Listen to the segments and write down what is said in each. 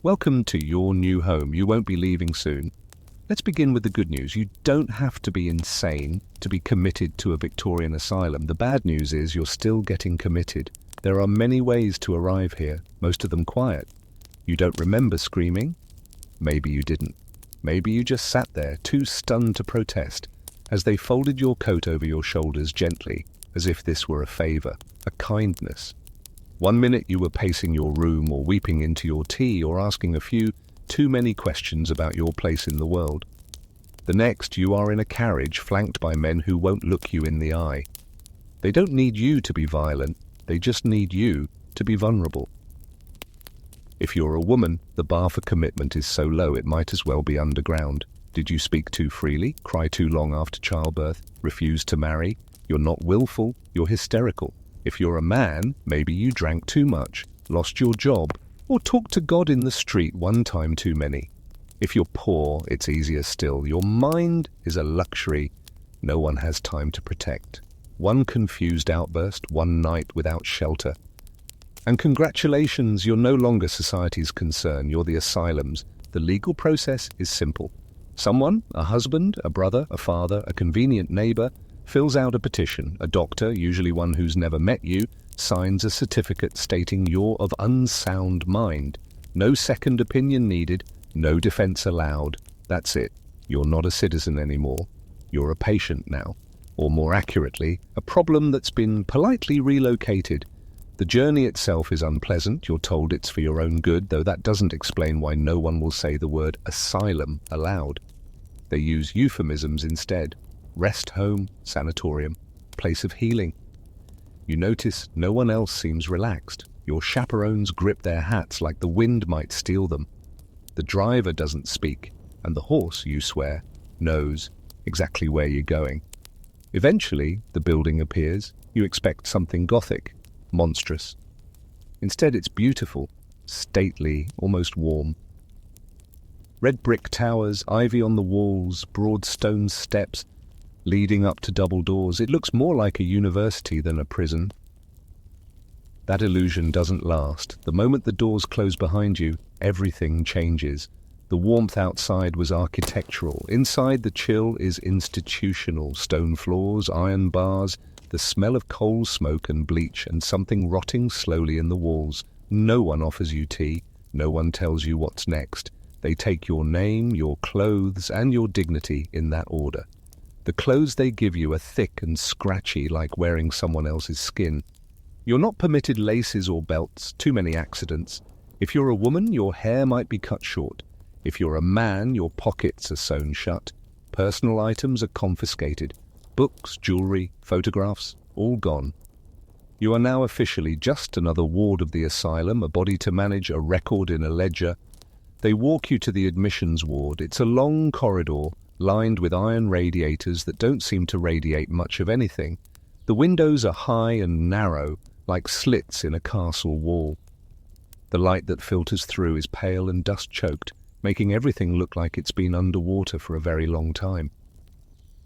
Welcome to your new home. You won't be leaving soon. Let's begin with the good news. You don't have to be insane to be committed to a Victorian asylum. The bad news is you're still getting committed. There are many ways to arrive here, most of them quiet. You don't remember screaming? Maybe you didn't. Maybe you just sat there, too stunned to protest, as they folded your coat over your shoulders gently, as if this were a favor, a kindness. One minute you were pacing your room or weeping into your tea or asking a few too many questions about your place in the world. The next you are in a carriage flanked by men who won't look you in the eye. They don't need you to be violent, they just need you to be vulnerable. If you're a woman, the bar for commitment is so low it might as well be underground. Did you speak too freely, cry too long after childbirth, refuse to marry? You're not willful, you're hysterical. If you're a man, maybe you drank too much, lost your job, or talked to God in the street one time too many. If you're poor, it's easier still. Your mind is a luxury no one has time to protect. One confused outburst, one night without shelter. And congratulations, you're no longer society's concern, you're the asylum's. The legal process is simple. Someone, a husband, a brother, a father, a convenient neighbor, fills out a petition. A doctor, usually one who's never met you, signs a certificate stating you're of unsound mind. No second opinion needed, no defense allowed. That's it. You're not a citizen anymore. You're a patient now. Or more accurately, a problem that's been politely relocated. The journey itself is unpleasant. You're told it's for your own good, though that doesn't explain why no one will say the word asylum aloud. They use euphemisms instead. Rest home, sanatorium, place of healing. You notice no one else seems relaxed. Your chaperones grip their hats like the wind might steal them. The driver doesn't speak, and the horse, you swear, knows exactly where you're going. Eventually, the building appears. You expect something Gothic, monstrous. Instead, it's beautiful, stately, almost warm. Red brick towers, ivy on the walls, broad stone steps, leading up to double doors. It looks more like a university than a prison. That illusion doesn't last. The moment the doors close behind you, everything changes. The warmth outside was architectural. Inside, the chill is institutional. Stone floors, iron bars, the smell of coal smoke and bleach, and something rotting slowly in the walls. No one offers you tea. No one tells you what's next. They take your name, your clothes, and your dignity in that order. The clothes they give you are thick and scratchy, like wearing someone else's skin. You're not permitted laces or belts, too many accidents. If you're a woman, your hair might be cut short. If you're a man, your pockets are sewn shut. Personal items are confiscated. Books, jewelry, photographs, all gone. You are now officially just another ward of the asylum, a body to manage, a record in a ledger. They walk you to the admissions ward. It's a long corridor, lined with iron radiators that don't seem to radiate much of anything. The windows are high and narrow, like slits in a castle wall. The light that filters through is pale and dust-choked, making everything look like it's been underwater for a very long time.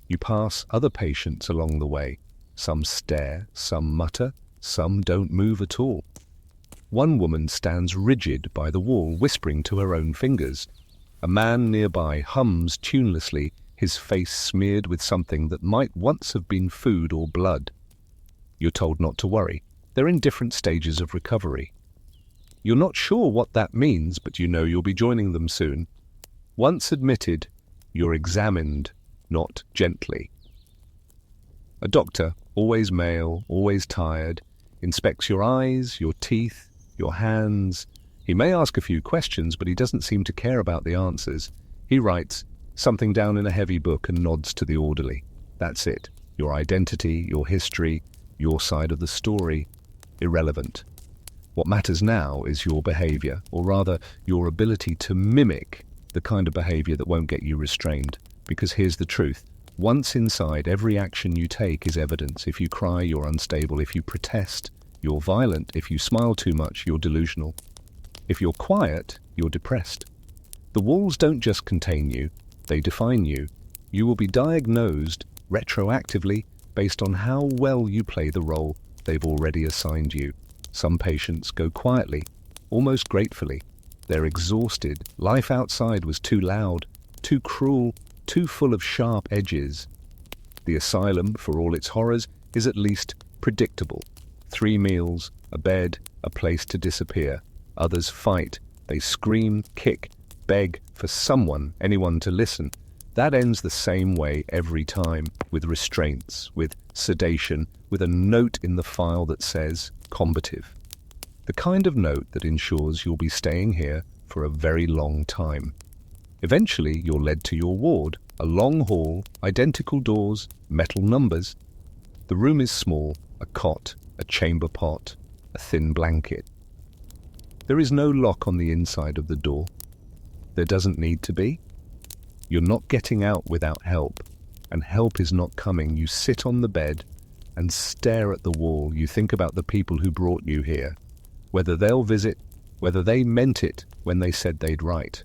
You pass other patients along the way. Some stare, some mutter, some don't move at all. One woman stands rigid by the wall, whispering to her own fingers. A man nearby hums tunelessly, his face smeared with something that might once have been food or blood. You're told not to worry. They're in different stages of recovery. You're not sure what that means, but you know you'll be joining them soon. Once admitted, you're examined, not gently. A doctor, always male, always tired, inspects your eyes, your teeth, your hands. He may ask a few questions, but he doesn't seem to care about the answers. He writes something down in a heavy book and nods to the orderly. That's it. Your identity, your history, your side of the story, irrelevant. What matters now is your behavior, or rather, your ability to mimic the kind of behavior that won't get you restrained. Because here's the truth. Once inside, every action you take is evidence. If you cry, you're unstable. If you protest, you're violent. If you smile too much, you're delusional. If you're quiet, you're depressed. The walls don't just contain you, they define you. You will be diagnosed retroactively based on how well you play the role they've already assigned you. Some patients go quietly, almost gratefully. They're exhausted. Life outside was too loud, too cruel, too full of sharp edges. The asylum, for all its horrors, is at least predictable. 3 meals, a bed, a place to disappear. Others fight. They scream, kick, beg for someone, anyone to listen. That ends the same way every time, with restraints, with sedation, with a note in the file that says combative. The kind of note that ensures you'll be staying here for a very long time. Eventually, you're led to your ward, a long hall, identical doors, metal numbers. The room is small, a cot, a chamber pot, a thin blanket. There is no lock on the inside of the door. There doesn't need to be. You're not getting out without help, and help is not coming. You sit on the bed and stare at the wall. You think about the people who brought you here, whether they'll visit, whether they meant it when they said they'd write.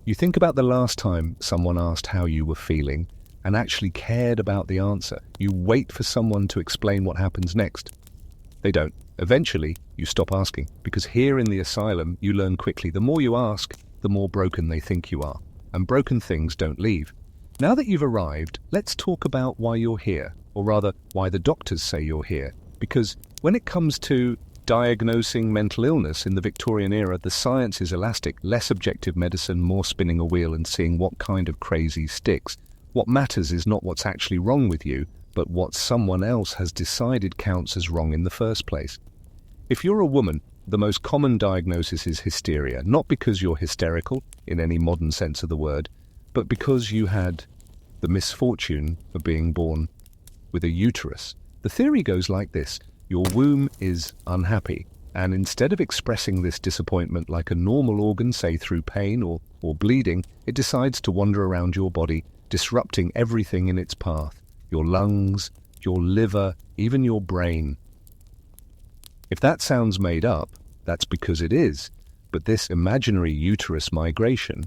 You think about the last time someone asked how you were feeling and actually cared about the answer. You wait for someone to explain what happens next. They don't. Eventually, you stop asking, because here in the asylum, you learn quickly. The more you ask, the more broken they think you are, and broken things don't leave. Now that you've arrived, let's talk about why you're here, or rather, why the doctors say you're here. Because when it comes to diagnosing mental illness in the Victorian era, the science is elastic, less objective medicine, more spinning a wheel and seeing what kind of crazy sticks. What matters is not what's actually wrong with you, but what someone else has decided counts as wrong in the first place. If you're a woman, the most common diagnosis is hysteria, not because you're hysterical in any modern sense of the word, but because you had the misfortune of being born with a uterus. The theory goes like this. Your womb is unhappy, and instead of expressing this disappointment like a normal organ, say through pain or bleeding, it decides to wander around your body, disrupting everything in its path. Your lungs, your liver, even your brain. If that sounds made up, that's because it is. But this imaginary uterus migration,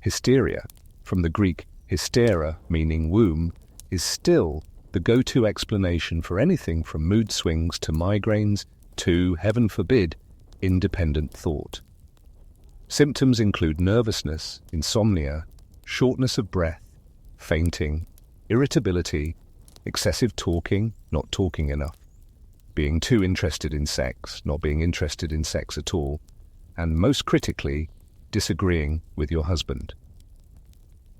hysteria, from the Greek hystera, meaning womb, is still the go-to explanation for anything from mood swings to migraines to, heaven forbid, independent thought. Symptoms include nervousness, insomnia, shortness of breath, fainting, irritability, excessive talking, not talking enough, being too interested in sex, not being interested in sex at all, and most critically, disagreeing with your husband.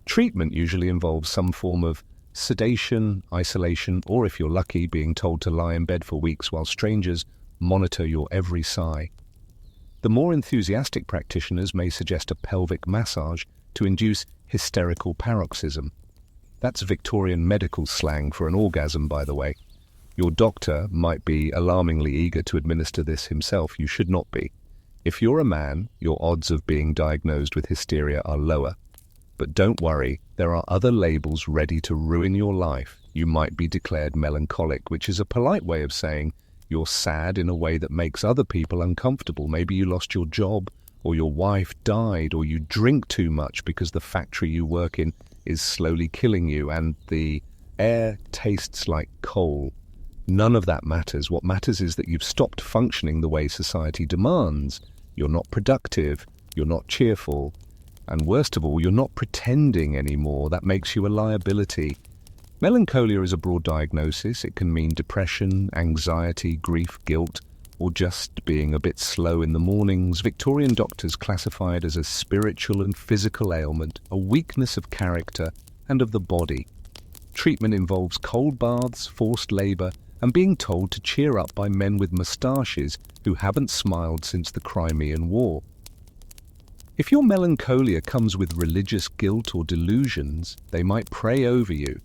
Treatment usually involves some form of sedation, isolation, or if you're lucky, being told to lie in bed for weeks while strangers monitor your every sigh. The more enthusiastic practitioners may suggest a pelvic massage to induce hysterical paroxysm. That's Victorian medical slang for an orgasm, by the way. Your doctor might be alarmingly eager to administer this himself. You should not be. If you're a man, your odds of being diagnosed with hysteria are lower. But don't worry, there are other labels ready to ruin your life. You might be declared melancholic, which is a polite way of saying you're sad in a way that makes other people uncomfortable. Maybe you lost your job, or your wife died, or you drink too much because the factory you work in is slowly killing you and the air tastes like coal. None of that matters. What matters is that you've stopped functioning the way society demands. You're not productive, you're not cheerful, and worst of all, you're not pretending anymore. That makes you a liability. Melancholia is a broad diagnosis. It can mean depression, anxiety, grief, guilt, or just being a bit slow in the mornings. Victorian doctors classify it as a spiritual and physical ailment, a weakness of character and of the body. Treatment involves cold baths, forced labor, and being told to cheer up by men with moustaches who haven't smiled since the Crimean War. If your melancholia comes with religious guilt or delusions, they might pray over you.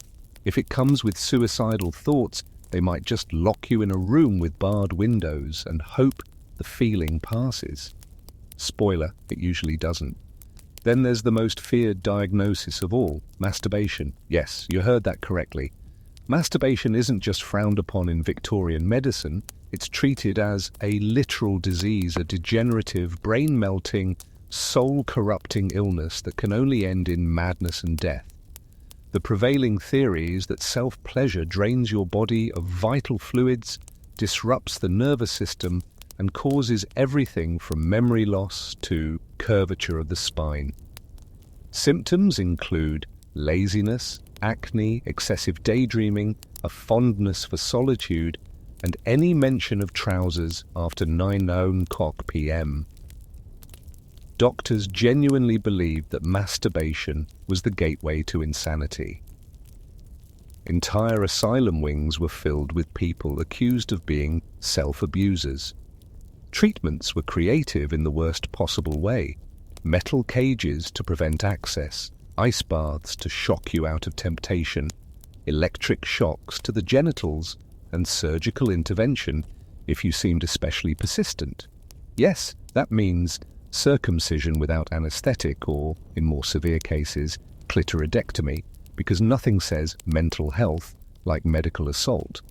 If it comes with suicidal thoughts, they might just lock you in a room with barred windows and hope the feeling passes. Spoiler, it usually doesn't. Then there's the most feared diagnosis of all, masturbation. Yes, you heard that correctly. Masturbation isn't just frowned upon in Victorian medicine, it's treated as a literal disease, a degenerative, brain-melting, soul-corrupting illness that can only end in madness and death. The prevailing theory is that self-pleasure drains your body of vital fluids, disrupts the nervous system, and causes everything from memory loss to curvature of the spine. Symptoms include laziness, acne, excessive daydreaming, a fondness for solitude, and any mention of trousers after 9 p.m. Doctors genuinely believed that masturbation was the gateway to insanity. Entire asylum wings were filled with people accused of being self-abusers. Treatments were creative in the worst possible way. Metal cages to prevent access, ice baths to shock you out of temptation, electric shocks to the genitals, and surgical intervention if you seemed especially persistent. Yes, that means circumcision without anesthetic or, in more severe cases, clitoridectomy, because nothing says mental health like medical assault.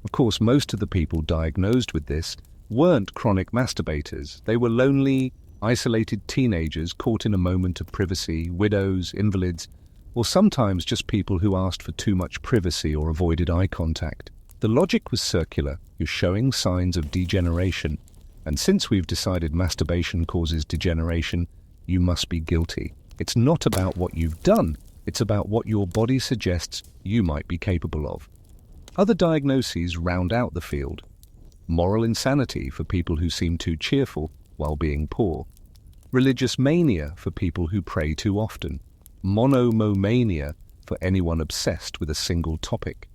Of course, most of the people diagnosed with this weren't chronic masturbators. They were lonely, isolated teenagers caught in a moment of privacy, widows, invalids, or sometimes just people who asked for too much privacy or avoided eye contact. The logic was circular. You're showing signs of degeneration, and since we've decided masturbation causes degeneration, you must be guilty. It's not about what you've done, it's about what your body suggests you might be capable of. Other diagnoses round out the field. Moral insanity for people who seem too cheerful while being poor. Religious mania for people who pray too often. Monomomania for anyone obsessed with a single topic.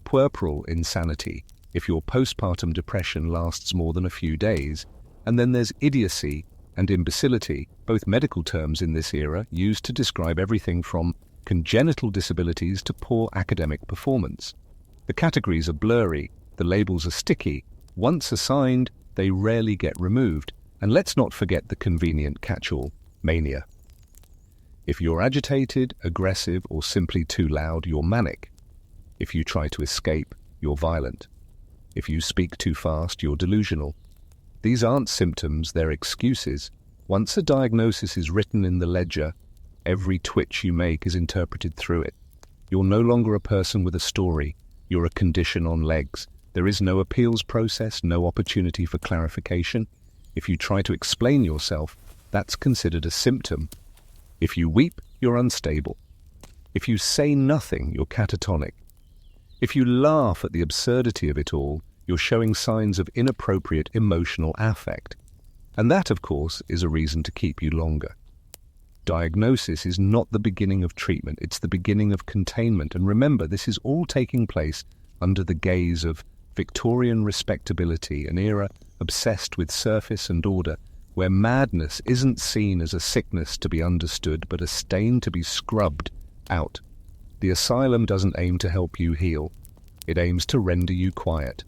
Puerperal insanity if your postpartum depression lasts more than a few days. And then there's idiocy and imbecility, both medical terms in this era used to describe everything from congenital disabilities to poor academic performance. The categories are blurry, the labels are sticky. Once assigned, they rarely get removed. And let's not forget the convenient catch-all, mania. If you're agitated, aggressive, or simply too loud, you're manic. If you try to escape, you're violent. If you speak too fast, you're delusional. These aren't symptoms, they're excuses. Once a diagnosis is written in the ledger, every twitch you make is interpreted through it. You're no longer a person with a story, you're a condition on legs. There is no appeals process, no opportunity for clarification. If you try to explain yourself, that's considered a symptom. If you weep, you're unstable. If you say nothing, you're catatonic. If you laugh at the absurdity of it all, you're showing signs of inappropriate emotional affect. And that, of course, is a reason to keep you longer. Diagnosis is not the beginning of treatment, it's the beginning of containment. And remember, this is all taking place under the gaze of Victorian respectability, an era obsessed with surface and order, where madness isn't seen as a sickness to be understood, but a stain to be scrubbed out. The asylum doesn't aim to help you heal, it aims to render you quiet.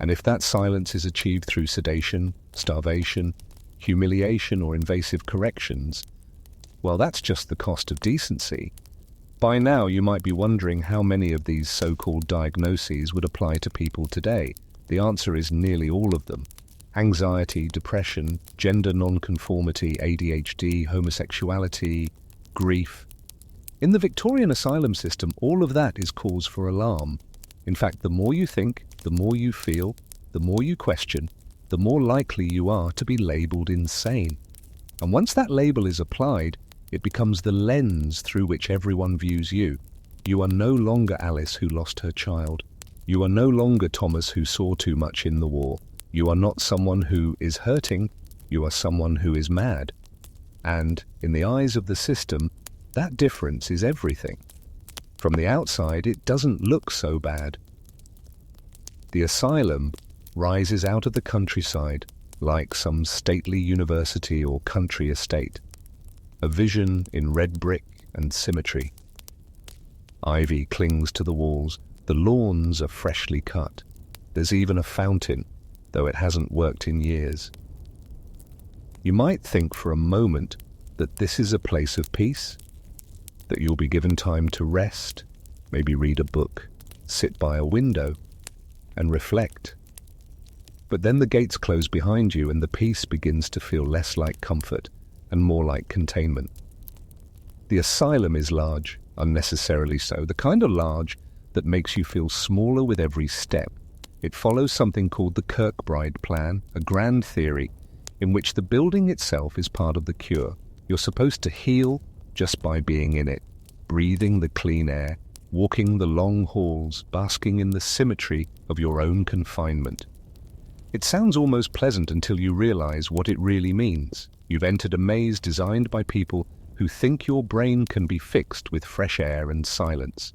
And if that silence is achieved through sedation, starvation, humiliation, or invasive corrections, well, that's just the cost of decency. By now, you might be wondering how many of these so-called diagnoses would apply to people today. The answer is nearly all of them. Anxiety, depression, gender nonconformity, ADHD, homosexuality, grief. In the Victorian asylum system, all of that is cause for alarm. In fact, the more you think, the more you feel, the more you question, the more likely you are to be labelled insane. And once that label is applied, it becomes the lens through which everyone views you. You are no longer Alice who lost her child. You are no longer Thomas who saw too much in the war. You are not someone who is hurting, you are someone who is mad. And, in the eyes of the system, that difference is everything. From the outside, it doesn't look so bad. The asylum rises out of the countryside like some stately university or country estate, a vision in red brick and symmetry. Ivy clings to the walls, the lawns are freshly cut. There's even a fountain, though it hasn't worked in years. You might think for a moment that this is a place of peace, that you'll be given time to rest, maybe read a book, sit by a window, and reflect. But then the gates close behind you and the peace begins to feel less like comfort and more like containment. The asylum is large, unnecessarily so, the kind of large that makes you feel smaller with every step. It follows something called the Kirkbride plan, a grand theory in which the building itself is part of the cure. You're supposed to heal just by being in it, breathing the clean air, walking the long halls, basking in the symmetry of your own confinement. It sounds almost pleasant until you realize what it really means. You've entered a maze designed by people who think your brain can be fixed with fresh air and silence.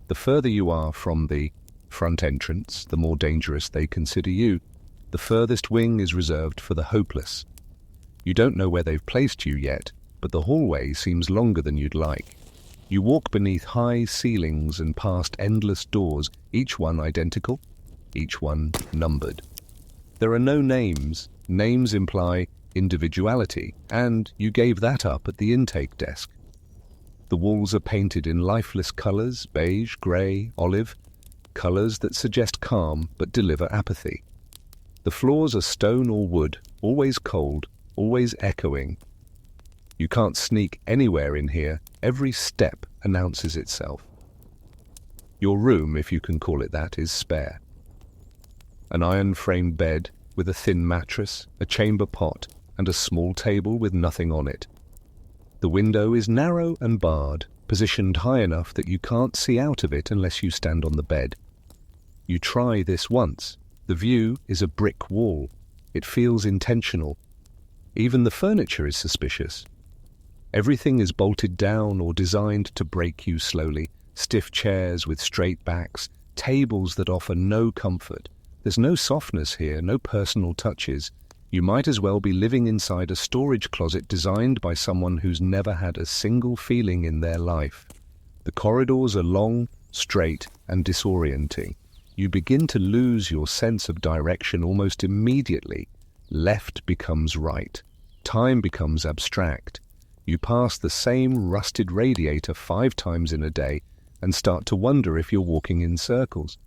The further you are from the front entrance, the more dangerous they consider you. The furthest wing is reserved for the hopeless. You don't know where they've placed you yet, but the hallway seems longer than you'd like. You walk beneath high ceilings and past endless doors, each one identical, each one numbered. There are no names. Names imply individuality, and you gave that up at the intake desk. The walls are painted in lifeless colors, beige, grey, olive, colors that suggest calm but deliver apathy. The floors are stone or wood, always cold, always echoing. You can't sneak anywhere in here. Every step announces itself. Your room, if you can call it that, is spare. An iron-framed bed with a thin mattress, a chamber pot, and a small table with nothing on it. The window is narrow and barred, positioned high enough that you can't see out of it unless you stand on the bed. You try this once. The view is a brick wall. It feels intentional. Even the furniture is suspicious. Everything is bolted down or designed to break you slowly. Stiff chairs with straight backs, tables that offer no comfort. There's no softness here, no personal touches. You might as well be living inside a storage closet designed by someone who's never had a single feeling in their life. The corridors are long, straight, and disorienting. You begin to lose your sense of direction almost immediately. Left becomes right. Time becomes abstract. You pass the same rusted radiator 5 times in a day and start to wonder if you're walking in circles.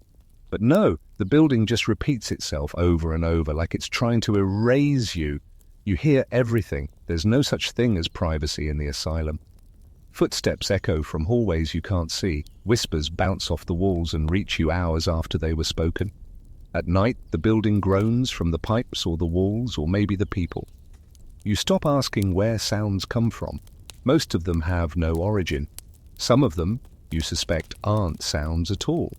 But no, the building just repeats itself over and over, like it's trying to erase you. You hear everything. There's no such thing as privacy in the asylum. Footsteps echo from hallways you can't see. Whispers bounce off the walls and reach you hours after they were spoken. At night, the building groans from the pipes or the walls or maybe the people. You stop asking where sounds come from. Most of them have no origin. Some of them, you suspect, aren't sounds at all.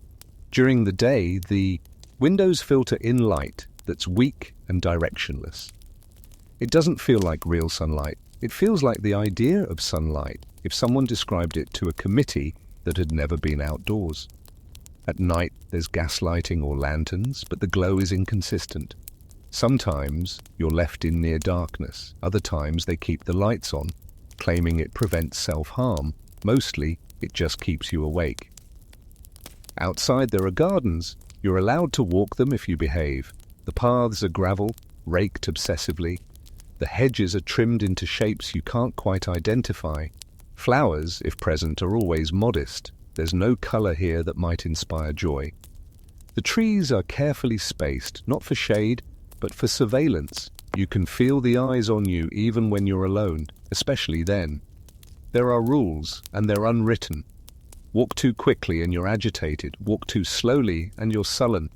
During the day, the windows filter in light that's weak and directionless. It doesn't feel like real sunlight. It feels like the idea of sunlight if someone described it to a committee that had never been outdoors. At night, there's gaslighting or lanterns, but the glow is inconsistent. Sometimes you're left in near darkness. Other times they keep the lights on, claiming it prevents self-harm. Mostly, it just keeps you awake. Outside there are gardens. You're allowed to walk them if you behave. The paths are gravel, raked obsessively. The hedges are trimmed into shapes you can't quite identify. Flowers, if present, are always modest. There's no color here that might inspire joy. The trees are carefully spaced, not for shade, but for surveillance. You can feel the eyes on you even when you're alone, especially then. There are rules, and they're unwritten. Walk too quickly and you're agitated. Walk too slowly and you're sullen.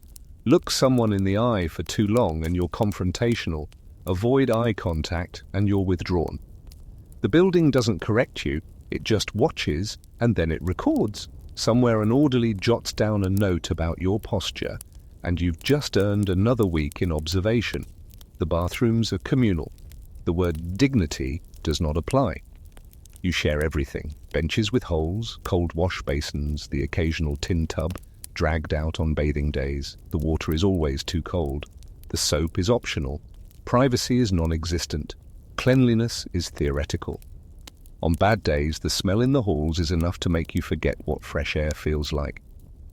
Look someone in the eye for too long and you're confrontational. Avoid eye contact and you're withdrawn. The building doesn't correct you, it just watches and then it records. Somewhere an orderly jots down a note about your posture, and you've just earned another week in observation. The bathrooms are communal. The word dignity does not apply. You share everything. Benches with holes, cold wash basins, the occasional tin tub, dragged out on bathing days. The water is always too cold. The soap is optional. Privacy is non-existent. Cleanliness is theoretical. On bad days, the smell in the halls is enough to make you forget what fresh air feels like.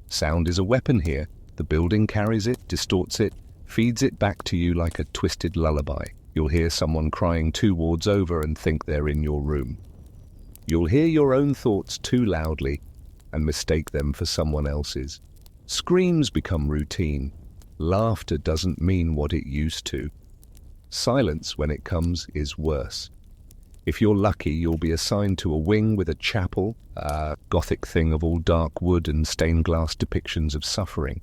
Sound is a weapon here. The building carries it, distorts it, feeds it back to you like a twisted lullaby. You'll hear someone crying 2 wards over and think they're in your room. You'll hear your own thoughts too loudly and mistake them for someone else's. Screams become routine. Laughter doesn't mean what it used to. Silence, when it comes, is worse. If you're lucky, you'll be assigned to a wing with a chapel, a gothic thing of all dark wood and stained glass depictions of suffering.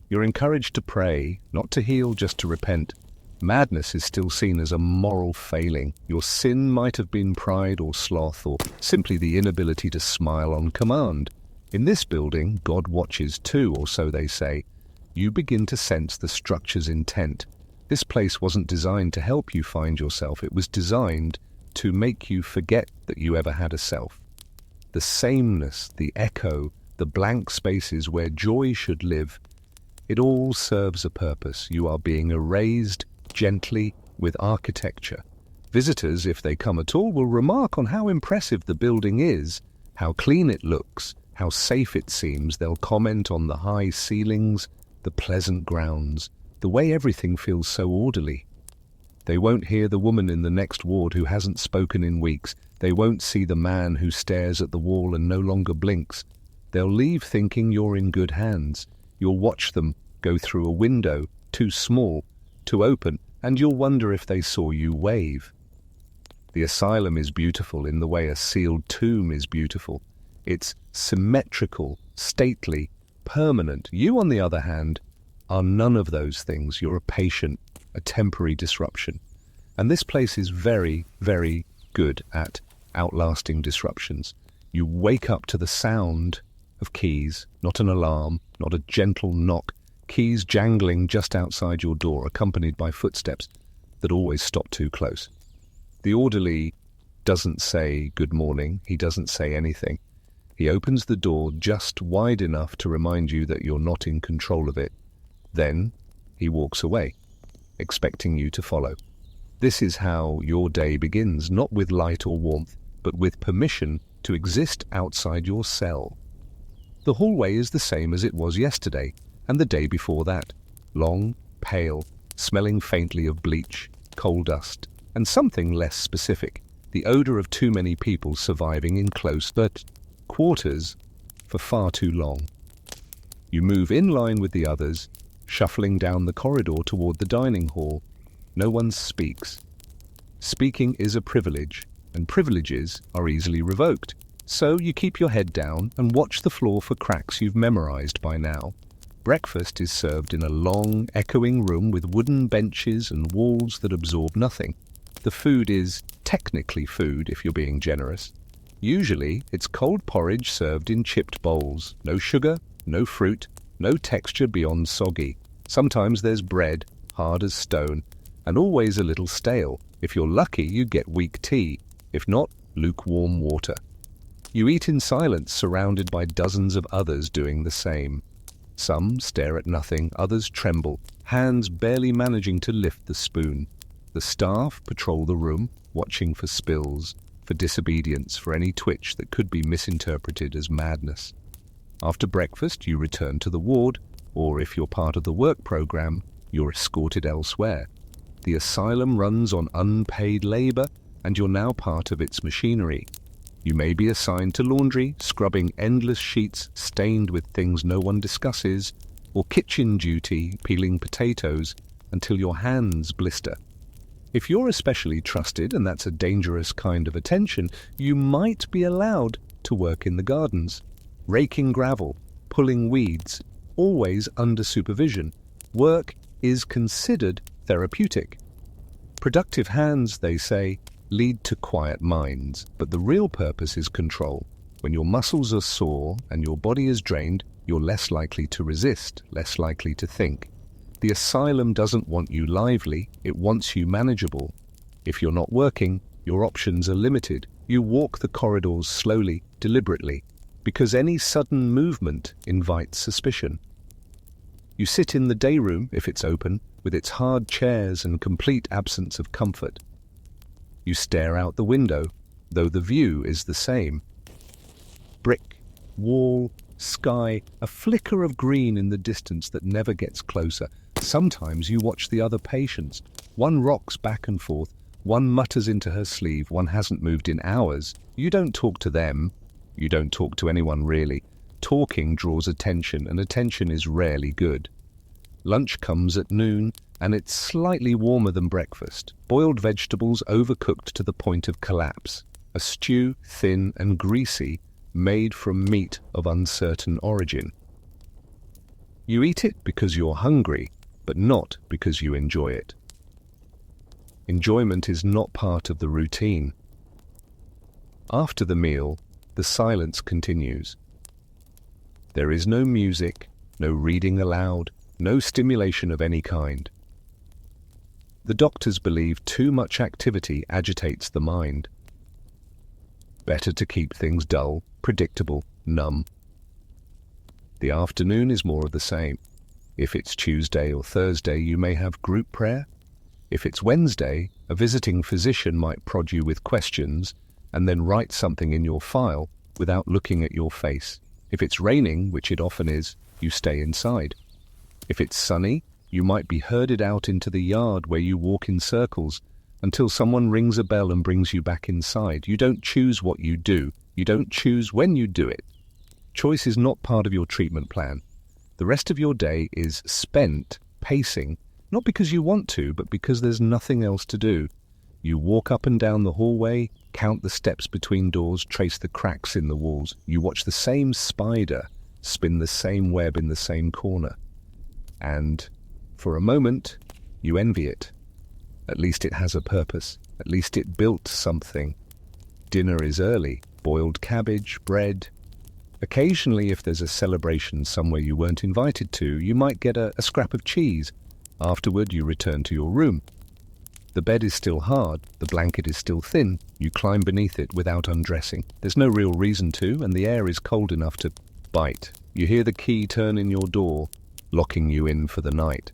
You're encouraged to pray, not to heal, just to repent. Madness is still seen as a moral failing. Your sin might have been pride or sloth or simply the inability to smile on command. In this building, God watches too, or so they say. You begin to sense the structure's intent. This place wasn't designed to help you find yourself. It was designed to make you forget that you ever had a self. The sameness, the echo, the blank spaces where joy should live, it all serves a purpose. You are being erased gently with architecture. Visitors, if they come at all, will remark on how impressive the building is, how clean it looks, how safe it seems. They'll comment on the high ceilings, the pleasant grounds, the way everything feels so orderly. They won't hear the woman in the next ward who hasn't spoken in weeks. They won't see the man who stares at the wall and no longer blinks. They'll leave thinking you're in good hands. You'll watch them go through a window, too small to open, and you'll wonder if they saw you wave. The asylum is beautiful in the way a sealed tomb is beautiful. It's symmetrical, stately, permanent. You, on the other hand, are none of those things. You're a patient, a temporary disruption. And this place is very, very good at outlasting disruptions. You wake up to the sound of keys, not an alarm, not a gentle knock, keys jangling just outside your door, accompanied by footsteps that always stop too close. The orderly doesn't say good morning. He doesn't say anything. He opens the door just wide enough to remind you that you're not in control of it. Then he walks away, expecting you to follow. This is how your day begins, not with light or warmth, but with permission to exist outside your cell. The hallway is the same as it was yesterday and the day before that. Long, pale, smelling faintly of bleach, coal dust, and something less specific, the odor of too many people surviving in close quarters for far too long. You move in line with the others, shuffling down the corridor toward the dining hall. No one speaks. Speaking is a privilege, and privileges are easily revoked. So you keep your head down and watch the floor for cracks you've memorized by now. Breakfast is served in a long, echoing room with wooden benches and walls that absorb nothing. The food is technically food if you're being generous. Usually, it's cold porridge served in chipped bowls. No sugar, no fruit, no texture beyond soggy. Sometimes there's bread, hard as stone, and always a little stale. If you're lucky, you get weak tea. If not, lukewarm water. You eat in silence, surrounded by dozens of others doing the same. Some stare at nothing, others tremble, hands barely managing to lift the spoon. The staff patrol the room, watching for spills, for disobedience, for any twitch that could be misinterpreted as madness. After breakfast, you return to the ward, or if you're part of the work program, you're escorted elsewhere. The asylum runs on unpaid labor, and you're now part of its machinery. You may be assigned to laundry, scrubbing endless sheets stained with things no one discusses, or kitchen duty, peeling potatoes until your hands blister. If you're especially trusted, and that's a dangerous kind of attention, you might be allowed to work in the gardens, raking gravel, pulling weeds, always under supervision. Work is considered therapeutic. Productive hands, they say, lead to quiet minds, but the real purpose is control. When your muscles are sore and your body is drained, you're less likely to resist, less likely to think. The asylum doesn't want you lively, it wants you manageable. If you're not working, your options are limited. You walk the corridors slowly, deliberately, because any sudden movement invites suspicion. You sit in the day room, if it's open, with its hard chairs and complete absence of comfort. You stare out the window, though the view is the same. Brick, wall, sky, a flicker of green in the distance that never gets closer. Sometimes you watch the other patients. One rocks back and forth, one mutters into her sleeve, one hasn't moved in hours. You don't talk to them. You don't talk to anyone really. Talking draws attention, and attention is rarely good. Lunch comes at noon, and it's slightly warmer than breakfast. Boiled vegetables overcooked to the point of collapse. A stew, thin and greasy, made from meat of uncertain origin. You eat it because you're hungry, but not because you enjoy it. Enjoyment is not part of the routine. After the meal, the silence continues. There is no music, no reading aloud, no stimulation of any kind. The doctors believe too much activity agitates the mind. Better to keep things dull, predictable, numb. The afternoon is more of the same. If it's Tuesday or Thursday, you may have group prayer. If it's Wednesday, a visiting physician might prod you with questions and then write something in your file without looking at your face. If it's raining, which it often is, you stay inside. If it's sunny, you might be herded out into the yard where you walk in circles until someone rings a bell and brings you back inside. You don't choose what you do. You don't choose when you do it. Choice is not part of your treatment plan. The rest of your day is spent pacing, not because you want to, but because there's nothing else to do. You walk up and down the hallway, count the steps between doors, trace the cracks in the walls. You watch the same spider spin the same web in the same corner. And for a moment, you envy it. At least it has a purpose. At least it built something. Dinner is early. Boiled cabbage, bread. Occasionally, if there's a celebration somewhere you weren't invited to, you might get a scrap of cheese. Afterward, you return to your room. The bed is still hard, the blanket is still thin. You climb beneath it without undressing. There's no real reason to, and the air is cold enough to bite. You hear the key turn in your door, locking you in for the night.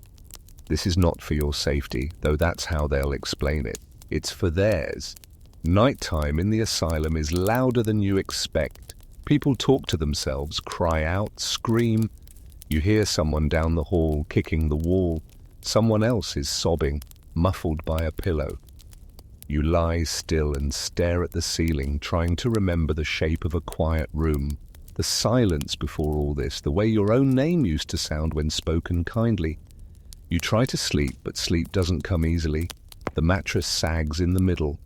This is not for your safety, though that's how they'll explain it. It's for theirs. Nighttime in the asylum is louder than you expect. People talk to themselves, cry out, scream. You hear someone down the hall kicking the wall. Someone else is sobbing, muffled by a pillow. You lie still and stare at the ceiling, trying to remember the shape of a quiet room. The silence before all this, the way your own name used to sound when spoken kindly. You try to sleep, but sleep doesn't come easily. The mattress sags in the middle.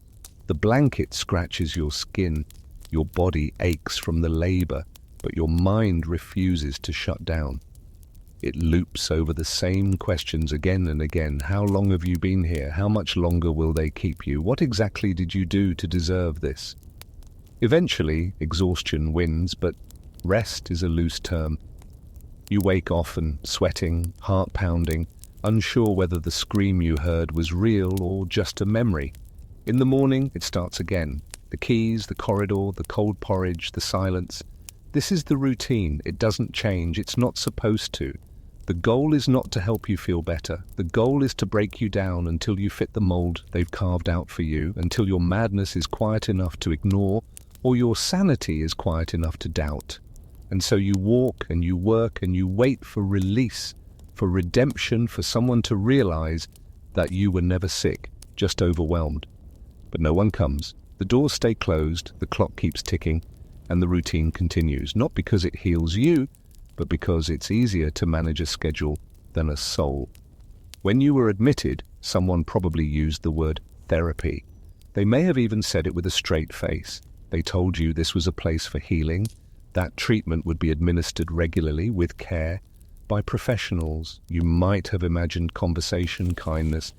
The blanket scratches your skin. Your body aches from the labor, but your mind refuses to shut down. It loops over the same questions again and again. How long have you been here? How much longer will they keep you? What exactly did you do to deserve this? Eventually, exhaustion wins, but rest is a loose term. You wake often, sweating, heart pounding, unsure whether the scream you heard was real or just a memory. In the morning, it starts again. The keys, the corridor, the cold porridge, the silence. This is the routine. It doesn't change. It's not supposed to. The goal is not to help you feel better. The goal is to break you down until you fit the mold they've carved out for you, until your madness is quiet enough to ignore, or your sanity is quiet enough to doubt. And so you walk and you work and you wait for release, for redemption, for someone to realize that you were never sick, just overwhelmed. But no one comes. The doors stay closed, the clock keeps ticking, and the routine continues, not because it heals you, but because it's easier to manage a schedule than a soul. When you were admitted, someone probably used the word therapy. They may have even said it with a straight face. They told you this was a place for healing, that treatment would be administered regularly with care by professionals. You might have imagined conversation, kindness,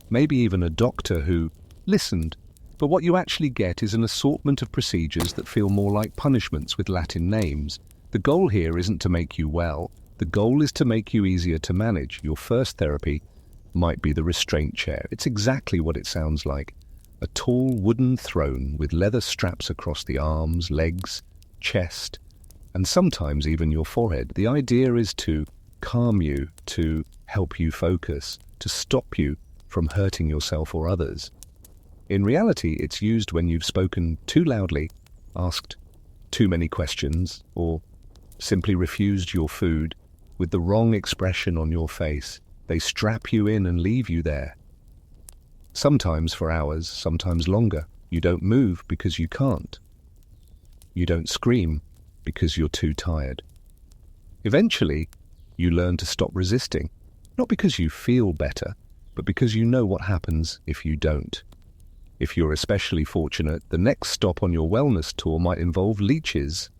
maybe even a doctor who listened. But what you actually get is an assortment of procedures that feel more like punishments with Latin names. The goal here isn't to make you well. The goal is to make you easier to manage. Your first therapy might be the restraint chair. It's exactly what it sounds like. A tall wooden throne with leather straps across the arms, legs, chest, and sometimes even your forehead. The idea is to calm you, to help you focus, to stop you from hurting yourself or others. In reality, it's used when you've spoken too loudly, asked too many questions, or simply refused your food with the wrong expression on your face. They strap you in and leave you there. Sometimes for hours, sometimes longer. You don't move because you can't. You don't scream because you're too tired. Eventually, you learn to stop resisting, not because you feel better, but because you know what happens if you don't. If you're especially fortunate, the next stop on your wellness tour might involve leeches.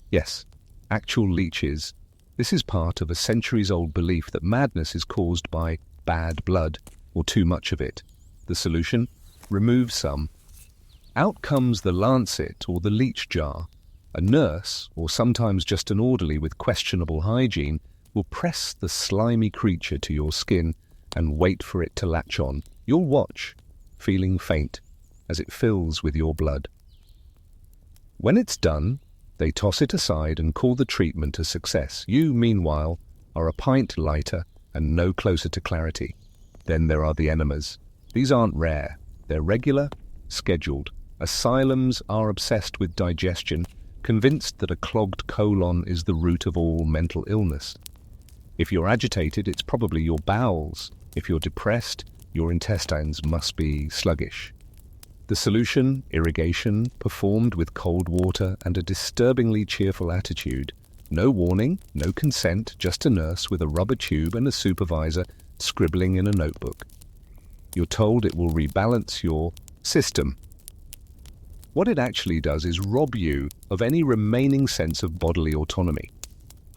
Yes, actual leeches, This is part of a centuries-old belief that madness is caused by bad blood or too much of it. The solution? Remove some. Out comes the lancet or the leech jar. A nurse, or sometimes just an orderly with questionable hygiene, will press the slimy creature to your skin and wait for it to latch on. You'll watch, feeling faint, as it fills with your blood. When it's done, they toss it aside and call the treatment a success. You, meanwhile, are a pint lighter and no closer to clarity. Then there are the enemas. These aren't rare. They're regular, scheduled. Asylums are obsessed with digestion, convinced that a clogged colon is the root of all mental illness. If you're agitated, it's probably your bowels. If you're depressed, your intestines must be sluggish. The solution, irrigation, performed with cold water and a disturbingly cheerful attitude. No warning, no consent, just a nurse with a rubber tube and a supervisor scribbling in a notebook. You're told it will rebalance your system. What it actually does is rob you of any remaining sense of bodily autonomy.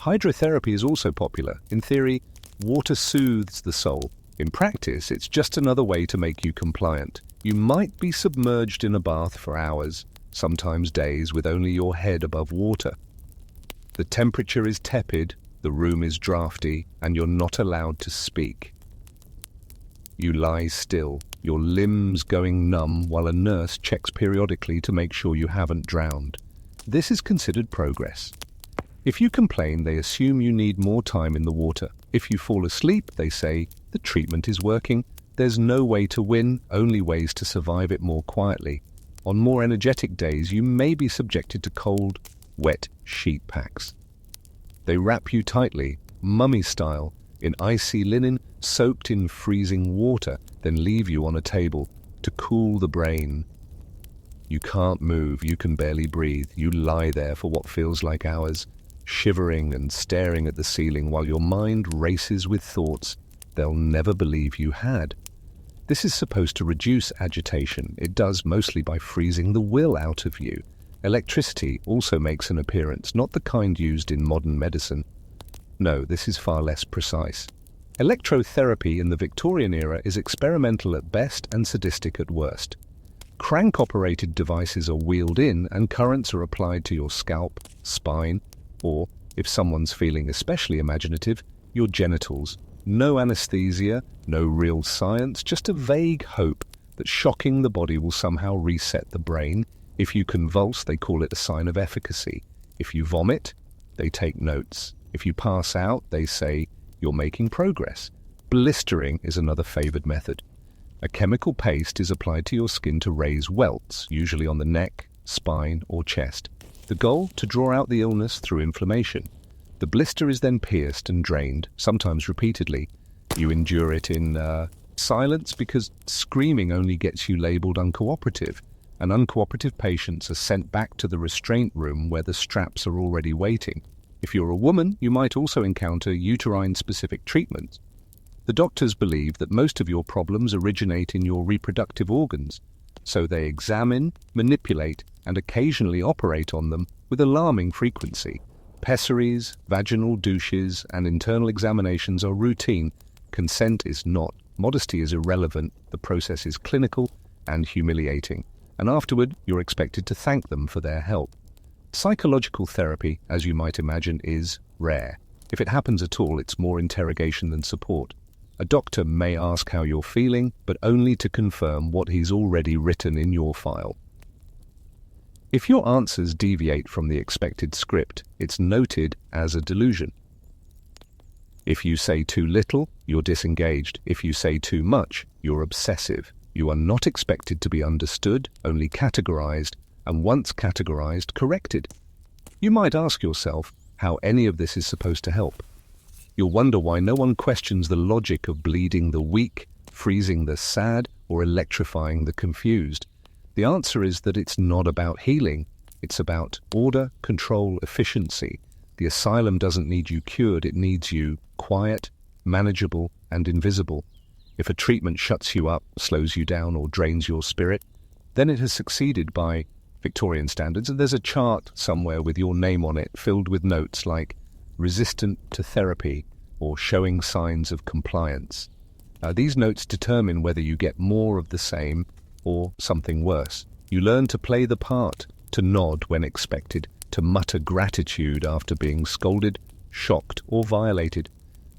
Hydrotherapy is also popular. In theory, water soothes the soul. In practice, it's just another way to make you compliant. You might be submerged in a bath for hours, sometimes days, with only your head above water. The temperature is tepid, the room is drafty, and you're not allowed to speak. You lie still, your limbs going numb while a nurse checks periodically to make sure you haven't drowned. This is considered progress. If you complain, they assume you need more time in the water. If you fall asleep, they say, the treatment is working. There's no way to win, only ways to survive it more quietly. On more energetic days, you may be subjected to cold, wet sheet packs. They wrap you tightly, mummy style, in icy linen, soaked in freezing water, then leave you on a table to cool the brain. You can't move, you can barely breathe. You lie there for what feels like hours, shivering and staring at the ceiling while your mind races with thoughts they'll never believe you had. This is supposed to reduce agitation. It does mostly by freezing the will out of you. Electricity also makes an appearance, not the kind used in modern medicine. No, this is far less precise. Electrotherapy in the Victorian era is experimental at best and sadistic at worst. Crank-operated devices are wheeled in and currents are applied to your scalp, spine, or, if someone's feeling especially imaginative, your genitals. No anesthesia, no real science, just a vague hope that shocking the body will somehow reset the brain. If you convulse, they call it a sign of efficacy. If you vomit, they take notes. If you pass out, they say you're making progress. Blistering is another favored method. A chemical paste is applied to your skin to raise welts, usually on the neck, spine, or chest. The goal? To draw out the illness through inflammation. The blister is then pierced and drained, sometimes repeatedly. You endure it in silence because screaming only gets you labeled uncooperative, and uncooperative patients are sent back to the restraint room where the straps are already waiting. If you're a woman, you might also encounter uterine-specific treatments. The doctors believe that most of your problems originate in your reproductive organs, so they examine, manipulate, and occasionally operate on them with alarming frequency. Pessaries, vaginal douches, and internal examinations are routine. Consent is not. Modesty is irrelevant. The process is clinical and humiliating. And afterward, you're expected to thank them for their help. Psychological therapy, as you might imagine, is rare. If it happens at all, it's more interrogation than support. A doctor may ask how you're feeling, but only to confirm what he's already written in your file. If your answers deviate from the expected script, it's noted as a delusion. If you say too little, you're disengaged. If you say too much, you're obsessive. You are not expected to be understood, only categorized, and once categorized, corrected. You might ask yourself how any of this is supposed to help. You'll wonder why no one questions the logic of bleeding the weak, freezing the sad, or electrifying the confused. The answer is that it's not about healing. It's about order, control, efficiency. The asylum doesn't need you cured, it needs you quiet, manageable, and invisible. If a treatment shuts you up, slows you down, or drains your spirit, then it has succeeded by Victorian standards, and there's a chart somewhere with your name on it, filled with notes like, resistant to therapy, or showing signs of compliance. These notes determine whether you get more of the same or something worse. You learn to play the part, to nod when expected, to mutter gratitude after being scolded, shocked, or violated.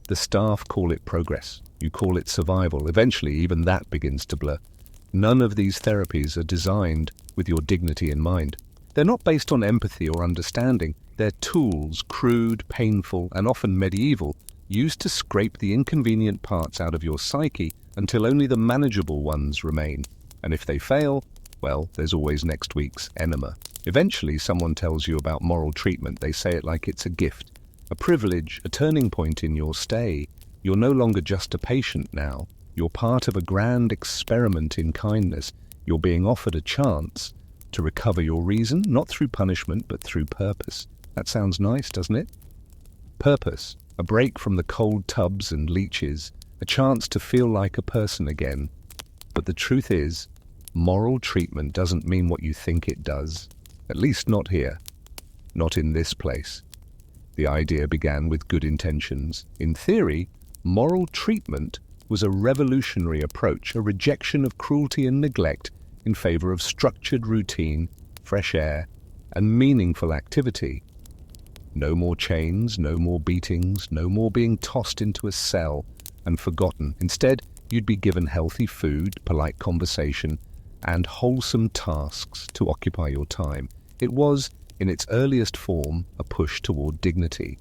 The staff call it progress. You call it survival. Eventually, even that begins to blur. None of these therapies are designed with your dignity in mind. They're not based on empathy or understanding. They're tools, crude, painful, and often medieval, used to scrape the inconvenient parts out of your psyche until only the manageable ones remain. And if they fail, well, there's always next week's enema. Eventually, someone tells you about moral treatment. They say it like it's a gift, a privilege, a turning point in your stay. You're no longer just a patient now. You're part of a grand experiment in kindness. You're being offered a chance to recover your reason, not through punishment, but through purpose. That sounds nice, doesn't it? Purpose. A break from the cold tubs and leeches, a chance to feel like a person again. But the truth is, moral treatment doesn't mean what you think it does. At least not here. Not in this place. The idea began with good intentions. In theory, moral treatment was a revolutionary approach, a rejection of cruelty and neglect in favor of structured routine, fresh air, and meaningful activity. No more chains, no more beatings, no more being tossed into a cell and forgotten. Instead, you'd be given healthy food, polite conversation, and wholesome tasks to occupy your time. It was, in its earliest form, a push toward dignity.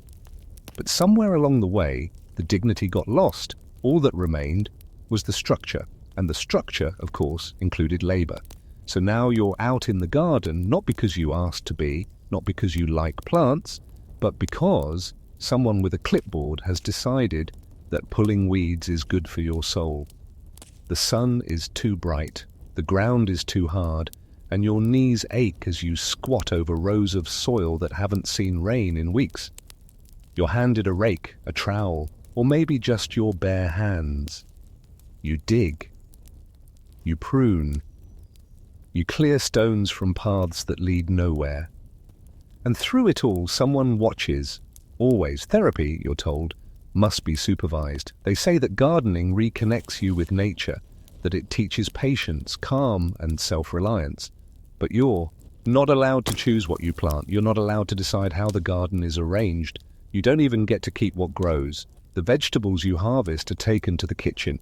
But somewhere along the way, the dignity got lost. All that remained was the structure, and the structure, of course, included labor. So now you're out in the garden, not because you asked to be, not because you like plants, but because someone with a clipboard has decided that pulling weeds is good for your soul. The sun is too bright, the ground is too hard, and your knees ache as you squat over rows of soil that haven't seen rain in weeks. You're handed a rake, a trowel, or maybe just your bare hands. You dig. You prune. You clear stones from paths that lead nowhere. And through it all, someone watches. Always. Therapy, you're told, must be supervised. They say that gardening reconnects you with nature, that it teaches patience, calm, and self-reliance. But you're not allowed to choose what you plant. You're not allowed to decide how the garden is arranged. You don't even get to keep what grows. The vegetables you harvest are taken to the kitchen.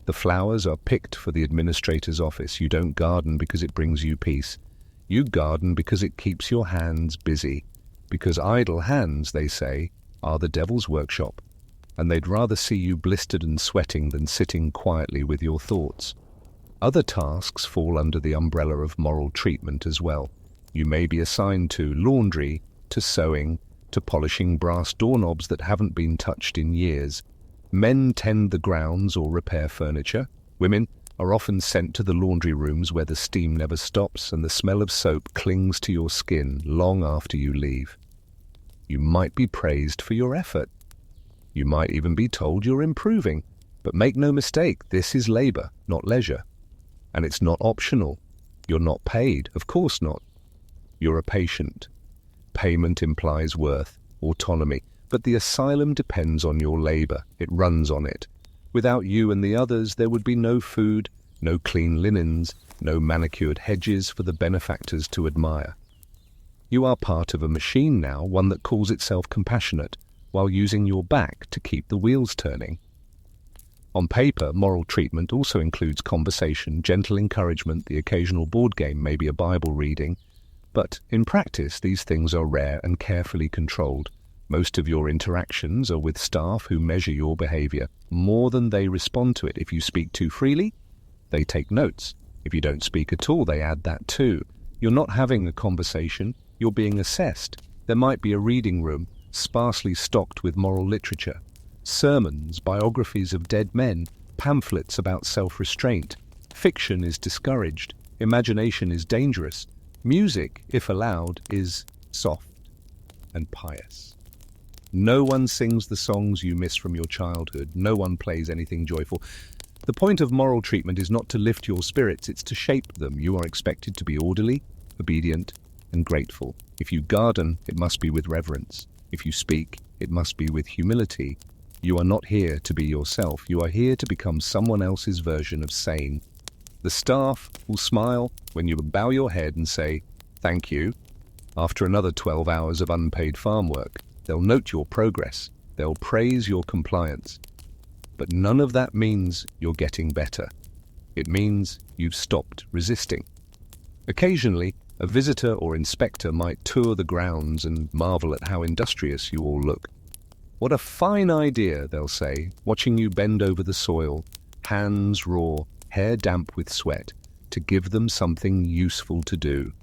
The flowers are picked for the administrator's office. You don't garden because it brings you peace. You garden because it keeps your hands busy. Because idle hands, they say, are the devil's workshop. And they'd rather see you blistered and sweating than sitting quietly with your thoughts. Other tasks fall under the umbrella of moral treatment as well. You may be assigned to laundry, to sewing, to polishing brass doorknobs that haven't been touched in years. Men tend the grounds or repair furniture. Women are often sent to the laundry rooms where the steam never stops and the smell of soap clings to your skin long after you leave. You might be praised for your effort. You might even be told you're improving. But make no mistake, this is labor, not leisure. And it's not optional. You're not paid, of course not. You're a patient. Payment implies worth, autonomy. But the asylum depends on your labor. It runs on it. Without you and the others, there would be no food, no clean linens, no manicured hedges for the benefactors to admire. You are part of a machine now, one that calls itself compassionate, while using your back to keep the wheels turning. On paper, moral treatment also includes conversation, gentle encouragement, the occasional board game, maybe a Bible reading. But in practice, these things are rare and carefully controlled. Most of your interactions are with staff who measure your behavior more than they respond to it. If you speak too freely, they take notes. If you don't speak at all, they add that too. You're not having a conversation, you're being assessed. There might be a reading room, sparsely stocked with moral literature, sermons, biographies of dead men, pamphlets about self-restraint. Fiction is discouraged. Imagination is dangerous. Music, if allowed, is soft and pious. No one sings the songs you miss from your childhood. No one plays anything joyful. The point of moral treatment is not to lift your spirits, it's to shape them. You are expected to be orderly, obedient, and grateful. If you garden, it must be with reverence. If you speak, it must be with humility. You are not here to be yourself. You are here to become someone else's version of sane. The staff will smile when you bow your head and say, "Thank you." After another 12 hours of unpaid farm work, they'll note your progress. They'll praise your compliance. But none of that means you're getting better. It means you've stopped resisting. Occasionally, a visitor or inspector might tour the grounds and marvel at how industrious you all look. "What a fine idea," they'll say, watching you bend over the soil, hands raw, hair damp with sweat, to give them something useful to do.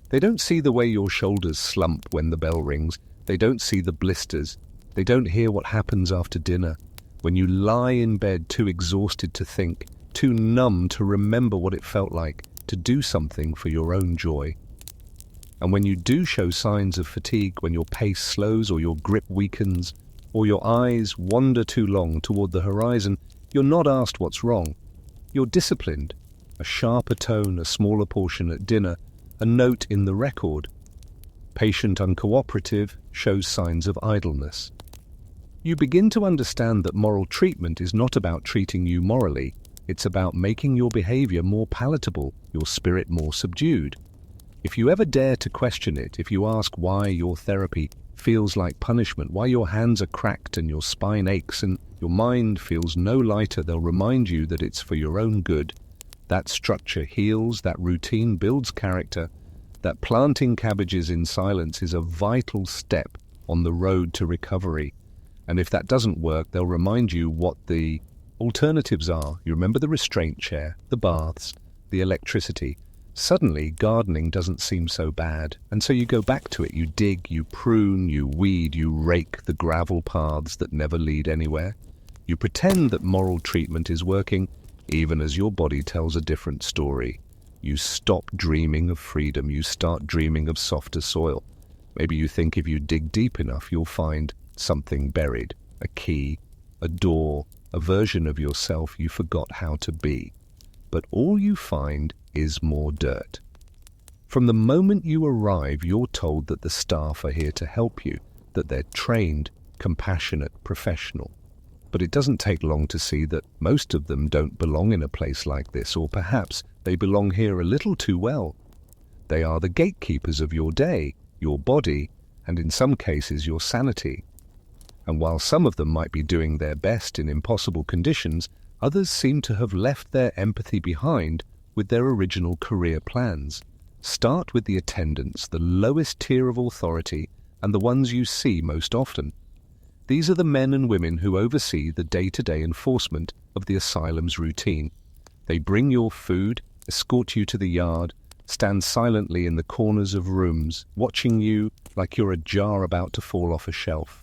They don't see the way your shoulders slump when the bell rings. They don't see the blisters. They don't hear what happens after dinner, when you lie in bed too exhausted to think, too numb to remember what it felt like to do something for your own joy. And when you do show signs of fatigue, when your pace slows or your grip weakens, or your eyes wander too long toward the horizon, you're not asked what's wrong. You're disciplined. A sharper tone, a smaller portion at dinner, a note in the record. Patient uncooperative shows signs of idleness. You begin to understand that moral treatment is not about treating you morally. It's about making your behavior more palatable, your spirit more subdued. If you ever dare to question it, if you ask why your therapy feels like punishment, why your hands are cracked and your spine aches and your mind feels no lighter, they'll remind you that it's for your own good. That structure heals, that routine builds character, that planting cabbages in silence is a vital step on the road to recovery. And if that doesn't work, they'll remind you what the alternatives are. You remember the restraint chair, the baths, the electricity. Suddenly, gardening doesn't seem so bad, and so you go back to it. You dig, you prune, you weed, you rake the gravel paths that never lead anywhere. You pretend that moral treatment is working, even as your body tells a different story. You stop dreaming of freedom. You start dreaming of softer soil. Maybe you think if you dig deep enough, you'll find something buried, a key, a door, a version of yourself you forgot how to be. But all you find is more dirt. From the moment you arrive, you're told that the staff are here to help you, that they're trained, compassionate, professional. But it doesn't take long to see that most of them don't belong in a place like this, or perhaps they belong here a little too well. They are the gatekeepers of your day, your body, and in some cases your sanity. And while some of them might be doing their best in impossible conditions, others seem to have left their empathy behind with their original career plans. Start with the attendants, the lowest tier of authority, and the ones you see most often. These are the men and women who oversee the day-to-day enforcement of the asylum's routine. They bring your food, escort you to the yard, stand silently in the corners of rooms, watching you like you're a jar about to fall off a shelf.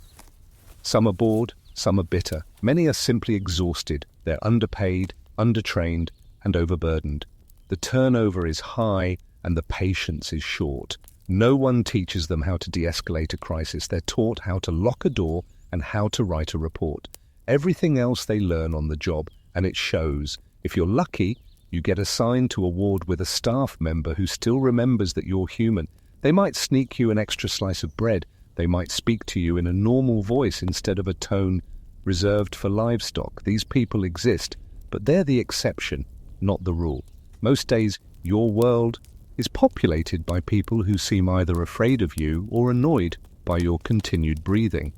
Some are bored, some are bitter. Many are simply exhausted. They're underpaid, undertrained, and overburdened. The turnover is high and the patience is short. No one teaches them how to de-escalate a crisis. They're taught how to lock a door and how to write a report. Everything else they learn on the job, and it shows. If you're lucky, you get assigned to a ward with a staff member who still remembers that you're human. They might sneak you an extra slice of bread. They might speak to you in a normal voice instead of a tone reserved for livestock. These people exist, but they're the exception, not the rule. Most days, your world is populated by people who seem either afraid of you or annoyed by your continued breathing.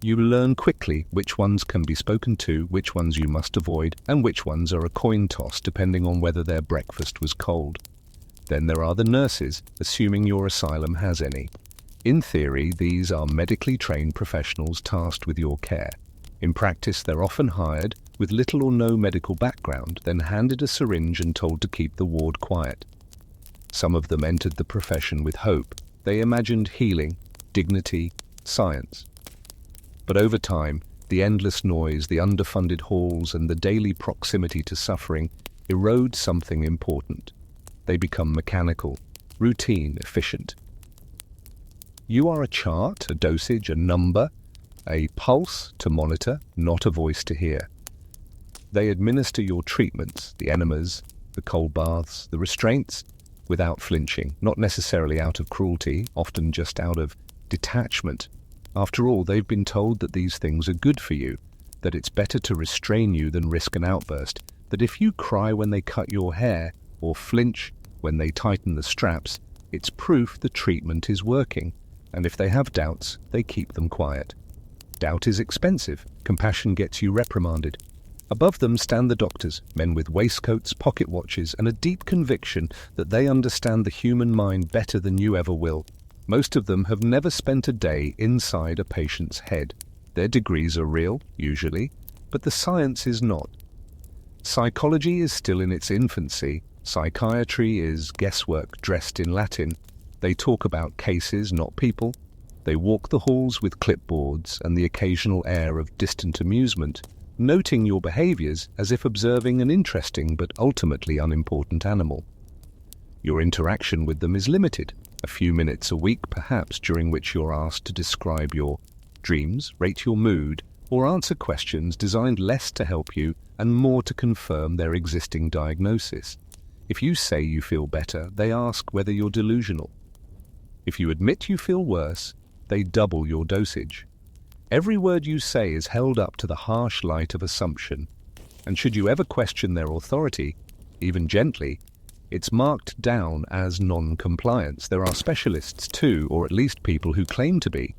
You learn quickly which ones can be spoken to, which ones you must avoid, and which ones are a coin toss depending on whether their breakfast was cold. Then there are the nurses, assuming your asylum has any. In theory, these are medically trained professionals tasked with your care. In practice, they're often hired with little or no medical background, then handed a syringe and told to keep the ward quiet. Some of them entered the profession with hope. They imagined healing, dignity, science. But over time, the endless noise, the underfunded halls, and the daily proximity to suffering erode something important. They become mechanical, routine, efficient. You are a chart, a dosage, a number, a pulse to monitor, not a voice to hear. They administer your treatments, the enemas, the cold baths, the restraints, without flinching, not necessarily out of cruelty, often just out of detachment. After all, they've been told that these things are good for you, that it's better to restrain you than risk an outburst, that if you cry when they cut your hair or flinch when they tighten the straps, it's proof the treatment is working, and if they have doubts, they keep them quiet. Doubt is expensive. Compassion gets you reprimanded. Above them stand the doctors, men with waistcoats, pocket watches, and a deep conviction that they understand the human mind better than you ever will. Most of them have never spent a day inside a patient's head. Their degrees are real, usually, but the science is not. Psychology is still in its infancy. Psychiatry is guesswork dressed in Latin. They talk about cases, not people. They walk the halls with clipboards and the occasional air of distant amusement, noting your behaviors as if observing an interesting but ultimately unimportant animal. Your interaction with them is limited, a few minutes a week perhaps, during which you're asked to describe your dreams, rate your mood, or answer questions designed less to help you and more to confirm their existing diagnosis. If you say you feel better, they ask whether you're delusional. If you admit you feel worse, they double your dosage. Every word you say is held up to the harsh light of assumption, and should you ever question their authority, even gently, it's marked down as non-compliance. There are specialists too, or at least people who claim to be.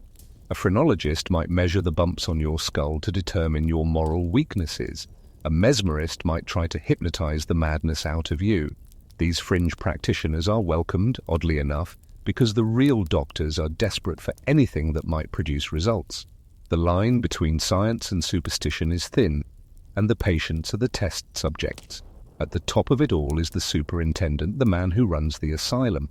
A phrenologist might measure the bumps on your skull to determine your moral weaknesses. A mesmerist might try to hypnotize the madness out of you. These fringe practitioners are welcomed, oddly enough, because the real doctors are desperate for anything that might produce results. The line between science and superstition is thin, and the patients are the test subjects. At the top of it all is the superintendent, the man who runs the asylum.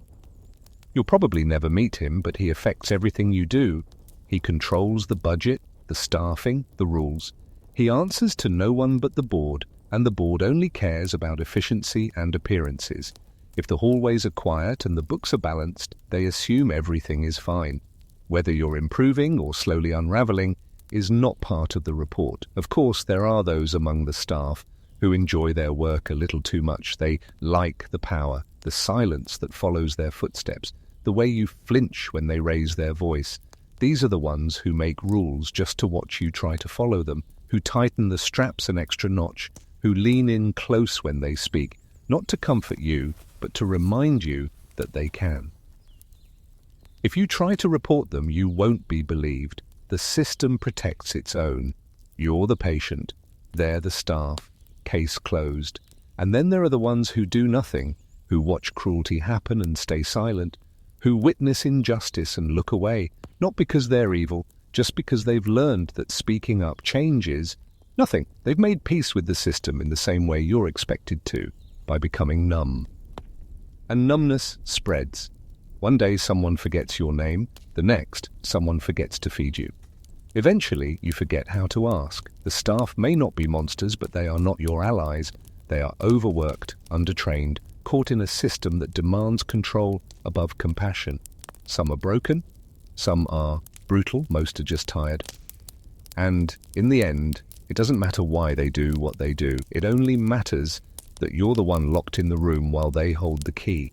You'll probably never meet him, but he affects everything you do. He controls the budget, the staffing, the rules. He answers to no one but the board, and the board only cares about efficiency and appearances. If the hallways are quiet and the books are balanced, they assume everything is fine. Whether you're improving or slowly unraveling is not part of the report. Of course, there are those among the staff who enjoy their work a little too much. They like the power, the silence that follows their footsteps, the way you flinch when they raise their voice. These are the ones who make rules just to watch you try to follow them, who tighten the straps an extra notch, who lean in close when they speak, not to comfort you, but to remind you that they can. If you try to report them, you won't be believed. The system protects its own. You're the patient, they're the staff, case closed. And then there are the ones who do nothing, who watch cruelty happen and stay silent, who witness injustice and look away, not because they're evil, just because they've learned that speaking up changes nothing. They've made peace with the system in the same way you're expected to, by becoming numb. And numbness spreads. One day someone forgets your name, the next someone forgets to feed you. Eventually you forget how to ask. The staff may not be monsters, but they are not your allies. They are overworked, undertrained, caught in a system that demands control above compassion. Some are broken, some are brutal, most are just tired. And in the end, it doesn't matter why they do what they do. It only matters that you're the one locked in the room while they hold the key.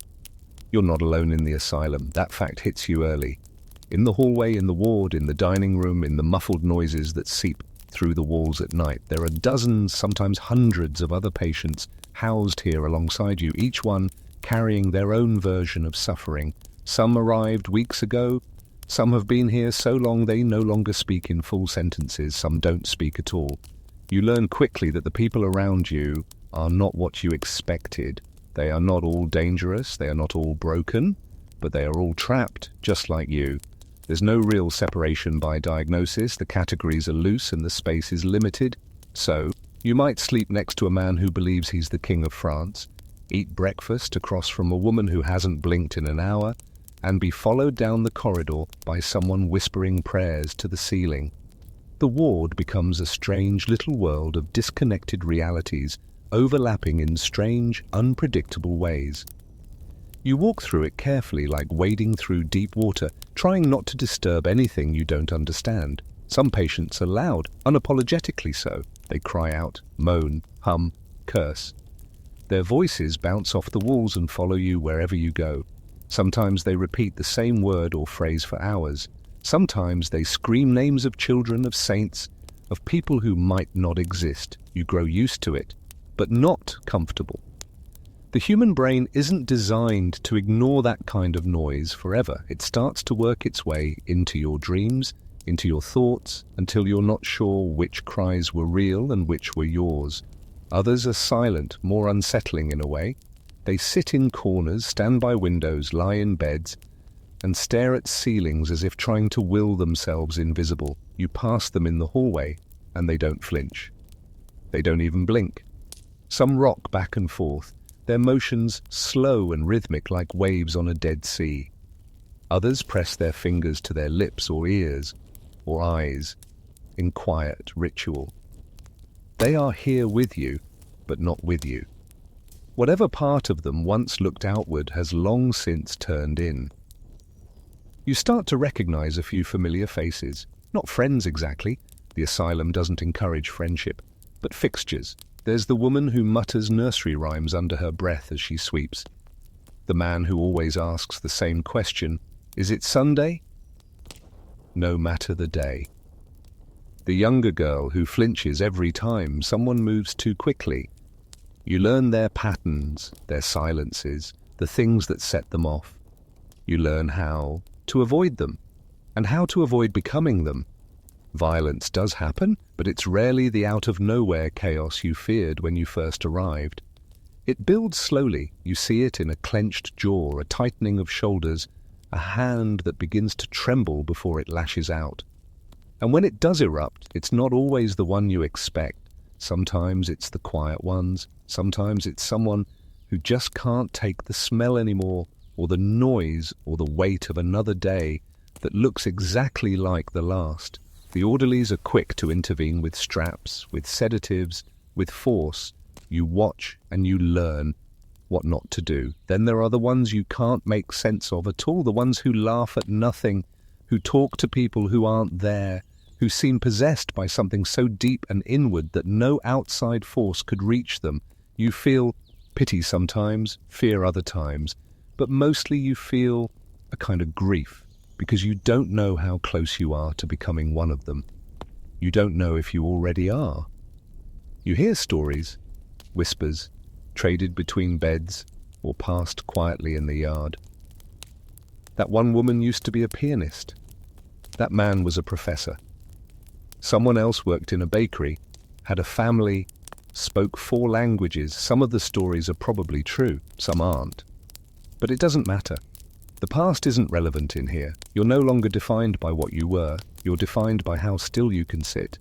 You're not alone in the asylum. That fact hits you early. In the hallway, in the ward, in the dining room, in the muffled noises that seep through the walls at night, there are dozens, sometimes hundreds of other patients housed here alongside you, each one carrying their own version of suffering. Some arrived weeks ago. Some have been here so long they no longer speak in full sentences. Some don't speak at all. You learn quickly that the people around you are not what you expected. They are not all dangerous, they are not all broken, but they are all trapped, just like you. There's no real separation by diagnosis, the categories are loose and the space is limited. So, you might sleep next to a man who believes he's the King of France, eat breakfast across from a woman who hasn't blinked in an hour, and be followed down the corridor by someone whispering prayers to the ceiling. The ward becomes a strange little world of disconnected realities, overlapping in strange, unpredictable ways. You walk through it carefully, like wading through deep water, trying not to disturb anything you don't understand. Some patients are loud, unapologetically so. They cry out, moan, hum, curse. Their voices bounce off the walls and follow you wherever you go. Sometimes they repeat the same word or phrase for hours. Sometimes they scream names of children, of saints, of people who might not exist. You grow used to it, but not comfortable. The human brain isn't designed to ignore that kind of noise forever. It starts to work its way into your dreams, into your thoughts, until you're not sure which cries were real and which were yours. Others are silent, more unsettling in a way. They sit in corners, stand by windows, lie in beds, and stare at ceilings as if trying to will themselves invisible. You pass them in the hallway, and they don't flinch. They don't even blink. Some rock back and forth, their motions slow and rhythmic like waves on a dead sea. Others press their fingers to their lips or ears or eyes in quiet ritual. They are here with you, but not with you. Whatever part of them once looked outward has long since turned in. You start to recognize a few familiar faces, not friends exactly. The asylum doesn't encourage friendship, but fixtures. There's the woman who mutters nursery rhymes under her breath as she sweeps. The man who always asks the same question, "Is it Sunday?" No matter the day. The younger girl who flinches every time someone moves too quickly. You learn their patterns, their silences, the things that set them off. You learn how to avoid them, and how to avoid becoming them. Violence does happen, but it's rarely the out-of-nowhere chaos you feared when you first arrived. It builds slowly. You see it in a clenched jaw, a tightening of shoulders, a hand that begins to tremble before it lashes out. And when it does erupt, it's not always the one you expect. Sometimes it's the quiet ones. Sometimes it's someone who just can't take the smell anymore, or the noise, or the weight of another day that looks exactly like the last. The orderlies are quick to intervene with straps, with sedatives, with force. You watch and you learn what not to do. Then there are the ones you can't make sense of at all, the ones who laugh at nothing, who talk to people who aren't there, who seem possessed by something so deep and inward that no outside force could reach them. You feel pity sometimes, fear other times, but mostly you feel a kind of grief, because you don't know how close you are to becoming one of them. You don't know if you already are. You hear stories, whispers, traded between beds or passed quietly in the yard. That one woman used to be a pianist. That man was a professor. Someone else worked in a bakery, had a family, spoke 4 languages. Some of the stories are probably true, some aren't. But it doesn't matter. The past isn't relevant in here. You're no longer defined by what you were. You're defined by how still you can sit,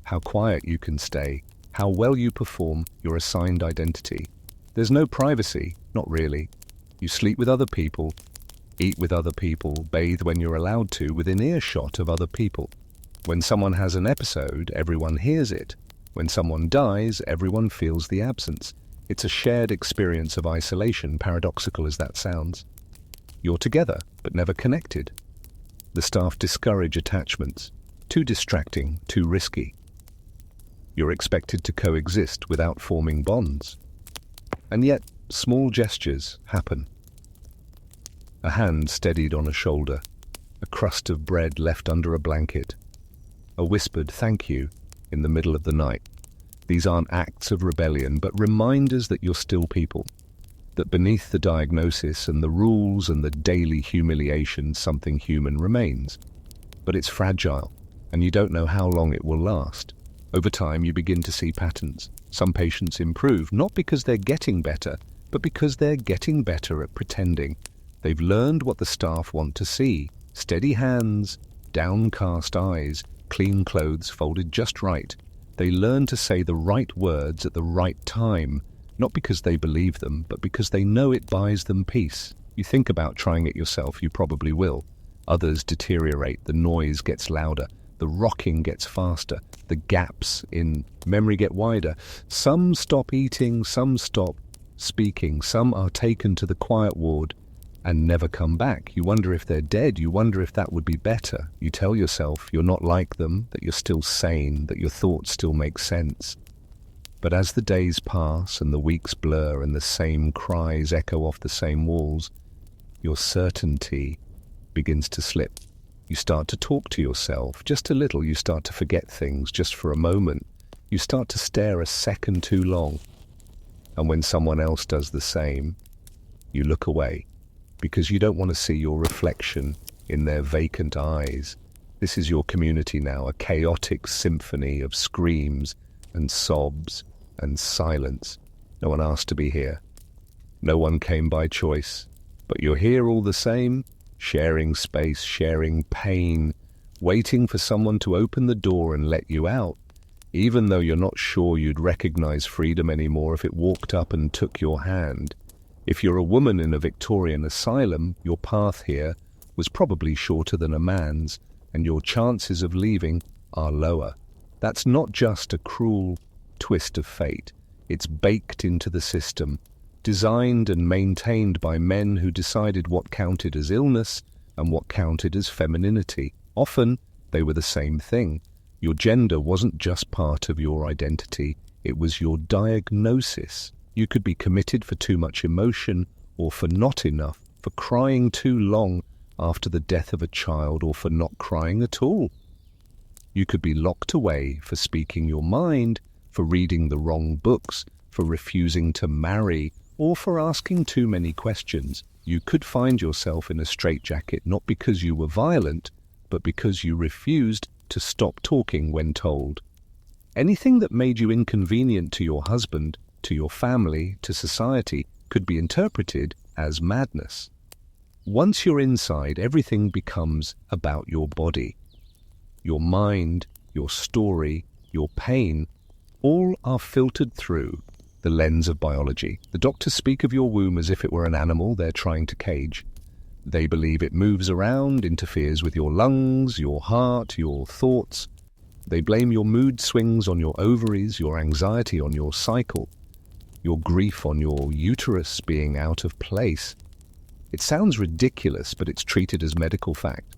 how quiet you can stay, how well you perform your assigned identity. There's no privacy, not really. You sleep with other people, eat with other people, bathe when you're allowed to within earshot of other people. When someone has an episode, everyone hears it. When someone dies, everyone feels the absence. It's a shared experience of isolation, paradoxical as that sounds. You're together, but never connected. The staff discourage attachments. Too distracting, too risky. You're expected to coexist without forming bonds. And yet, small gestures happen. A hand steadied on a shoulder, a crust of bread left under a blanket, a whispered thank you in the middle of the night. These aren't acts of rebellion, but reminders that you're still people, that beneath the diagnosis and the rules and the daily humiliation, something human remains. But it's fragile, and you don't know how long it will last. Over time, you begin to see patterns. Some patients improve, not because they're getting better, but because they're getting better at pretending. They've learned what the staff want to see: steady hands, downcast eyes, clean clothes folded just right. They learn to say the right words at the right time, not because they believe them, but because they know it buys them peace. You think about trying it yourself, you probably will. Others deteriorate, the noise gets louder, the rocking gets faster, the gaps in memory get wider. Some stop eating, some stop speaking, some are taken to the quiet ward and never come back. You wonder if they're dead, you wonder if that would be better. You tell yourself you're not like them, that you're still sane, that your thoughts still make sense. But as the days pass and the weeks blur and the same cries echo off the same walls, your certainty begins to slip. You start to talk to yourself just a little. You start to forget things just for a moment. You start to stare a second too long. And when someone else does the same, you look away because you don't want to see your reflection in their vacant eyes. This is your community now, a chaotic symphony of screams and sobs and silence. No one asked to be here. No one came by choice. But you're here all the same, sharing space, sharing pain, waiting for someone to open the door and let you out, even though you're not sure you'd recognize freedom anymore if it walked up and took your hand. If you're a woman in a Victorian asylum, your path here was probably shorter than a man's, and your chances of leaving are lower. That's not just a cruel twist of fate. It's baked into the system, designed and maintained by men who decided what counted as illness and what counted as femininity. Often, they were the same thing. Your gender wasn't just part of your identity, it was your diagnosis. You could be committed for too much emotion, or for not enough, for crying too long after the death of a child, or for not crying at all. You could be locked away for speaking your mind, for reading the wrong books, for refusing to marry, or for asking too many questions. You could find yourself in a straitjacket not because you were violent, but because you refused to stop talking when told. Anything that made you inconvenient to your husband, to your family, to society, could be interpreted as madness. Once you're inside, everything becomes about your body. Your mind, your story, your pain, all are filtered through the lens of biology. The doctors speak of your womb as if it were an animal they're trying to cage. They believe it moves around, interferes with your lungs, your heart, your thoughts. They blame your mood swings on your ovaries, your anxiety on your cycle, your grief on your uterus being out of place. It sounds ridiculous, but it's treated as medical fact.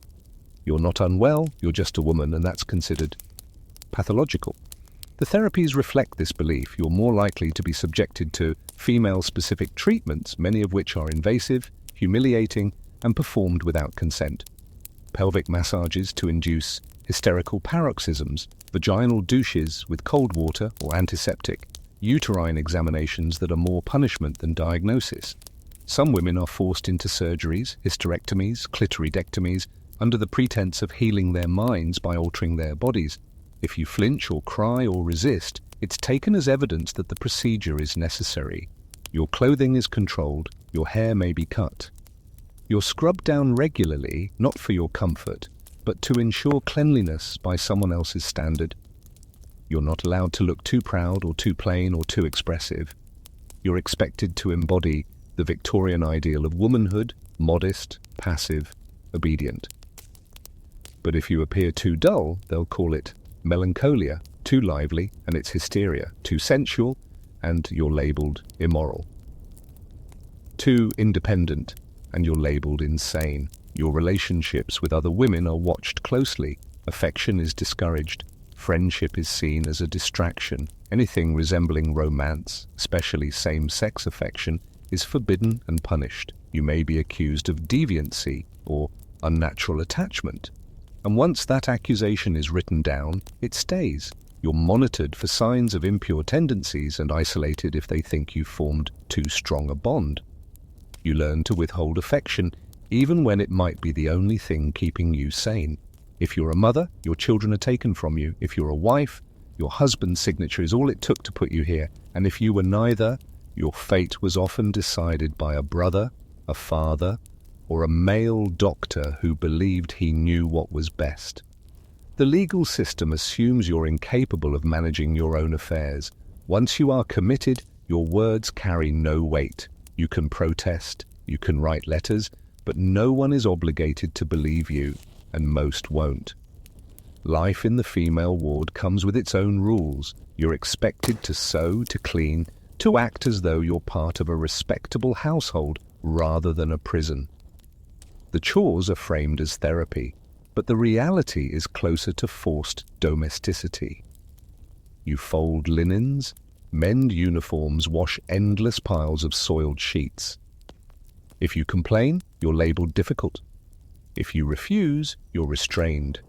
You're not unwell, you're just a woman, and that's considered pathological. The therapies reflect this belief. You're more likely to be subjected to female-specific treatments, many of which are invasive, humiliating, and performed without consent. Pelvic massages to induce hysterical paroxysms, vaginal douches with cold water or antiseptic, uterine examinations that are more punishment than diagnosis. Some women are forced into surgeries, hysterectomies, clitoridectomies, under the pretense of healing their minds by altering their bodies. If you flinch or cry or resist, it's taken as evidence that the procedure is necessary. Your clothing is controlled, your hair may be cut. You're scrubbed down regularly, not for your comfort, but to ensure cleanliness by someone else's standard. You're not allowed to look too proud or too plain or too expressive. You're expected to embody the Victorian ideal of womanhood, modest, passive, obedient. But if you appear too dull, they'll call it melancholia, too lively, and it's hysteria, too sensual, and you're labelled immoral. Too independent, and you're labelled insane. Your relationships with other women are watched closely. Affection is discouraged. Friendship is seen as a distraction. Anything resembling romance, especially same-sex affection, is forbidden and punished. You may be accused of deviancy or unnatural attachment. And once that accusation is written down, it stays. You're monitored for signs of impure tendencies and isolated if they think you've formed too strong a bond. You learn to withhold affection, even when it might be the only thing keeping you sane. If you're a mother, your children are taken from you. If you're a wife, your husband's signature is all it took to put you here. And if you were neither, your fate was often decided by a brother, a father, or a male doctor who believed he knew what was best. The legal system assumes you're incapable of managing your own affairs. Once you are committed, your words carry no weight. You can protest, you can write letters, but no one is obligated to believe you, and most won't. Life in the female ward comes with its own rules. You're expected to sew, to clean, to act as though you're part of a respectable household rather than a prison. The chores are framed as therapy, but the reality is closer to forced domesticity. You fold linens, mend uniforms, wash endless piles of soiled sheets. If you complain, you're labelled difficult. If you refuse, you're restrained.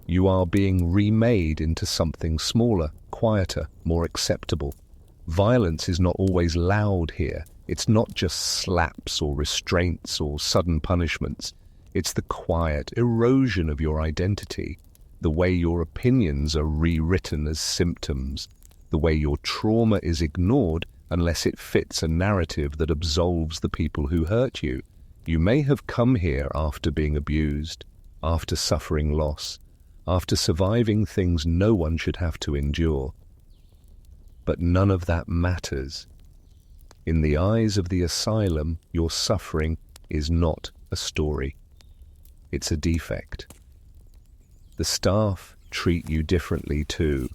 You are being remade into something smaller, quieter, more acceptable. Violence is not always loud here. It's not just slaps or restraints or sudden punishments. It's the quiet erosion of your identity, the way your opinions are rewritten as symptoms, the way your trauma is ignored unless it fits a narrative that absolves the people who hurt you. You may have come here after being abused, after suffering loss, after surviving things no one should have to endure. But none of that matters. In the eyes of the asylum, your suffering is not a story. It's a defect. The staff treat you differently too.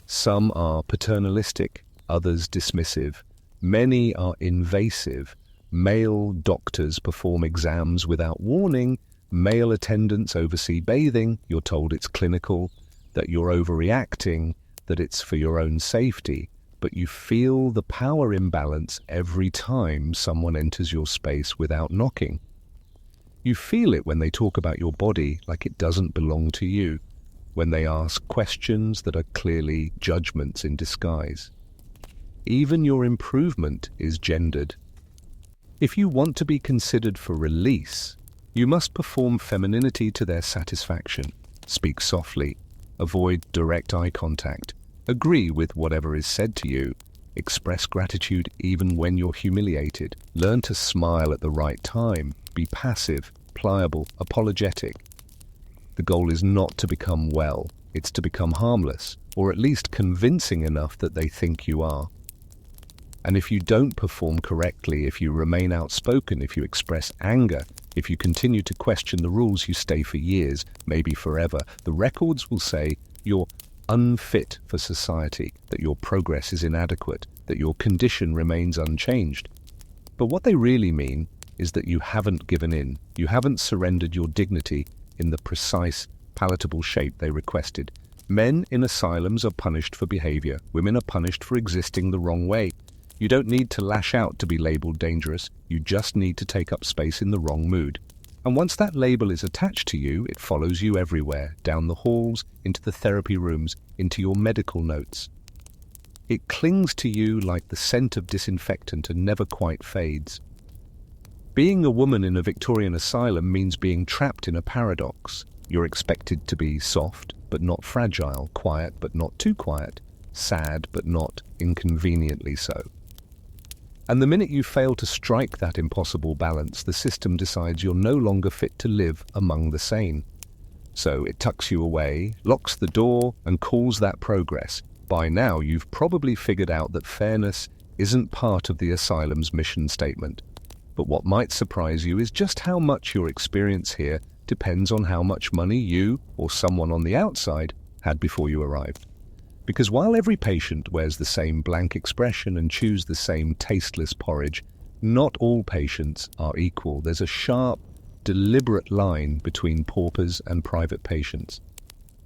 Some are paternalistic, others dismissive. Many are invasive. Male doctors perform exams without warning. Male attendants oversee bathing. You're told it's clinical, that you're overreacting, that it's for your own safety. But you feel the power imbalance every time someone enters your space without knocking. You feel it when they talk about your body like it doesn't belong to you, when they ask questions that are clearly judgments in disguise. Even your improvement is gendered. If you want to be considered for release, you must perform femininity to their satisfaction, speak softly, avoid direct eye contact, agree with whatever is said to you, express gratitude even when you're humiliated, learn to smile at the right time, be passive, pliable, apologetic. The goal is not to become well, it's to become harmless, or at least convincing enough that they think you are. And if you don't perform correctly, if you remain outspoken, if you express anger, if you continue to question the rules, you stay for years, maybe forever. The records will say you're unfit for society, that your progress is inadequate, that your condition remains unchanged. But what they really mean is that you haven't given in, you haven't surrendered your dignity in the precise, palatable shape they requested. Men in asylums are punished for behavior, women are punished for existing the wrong way. You don't need to lash out to be labeled dangerous, you just need to take up space in the wrong mood. And once that label is attached to you, it follows you everywhere, down the halls, into the therapy rooms, into your medical notes. It clings to you like the scent of disinfectant and never quite fades. Being a woman in a Victorian asylum means being trapped in a paradox. You're expected to be soft, but not fragile, quiet, but not too quiet, sad, but not inconveniently so. And the minute you fail to strike that impossible balance, the system decides you're no longer fit to live among the sane. So it tucks you away, locks the door, and calls that progress. By now, you've probably figured out that fairness isn't part of the asylum's mission statement. But what might surprise you is just how much your experience here depends on how much money you, or someone on the outside, had before you arrived. Because while every patient wears the same blank expression and chews the same tasteless porridge, not all patients are equal. There's a sharp, deliberate line between paupers and private patients.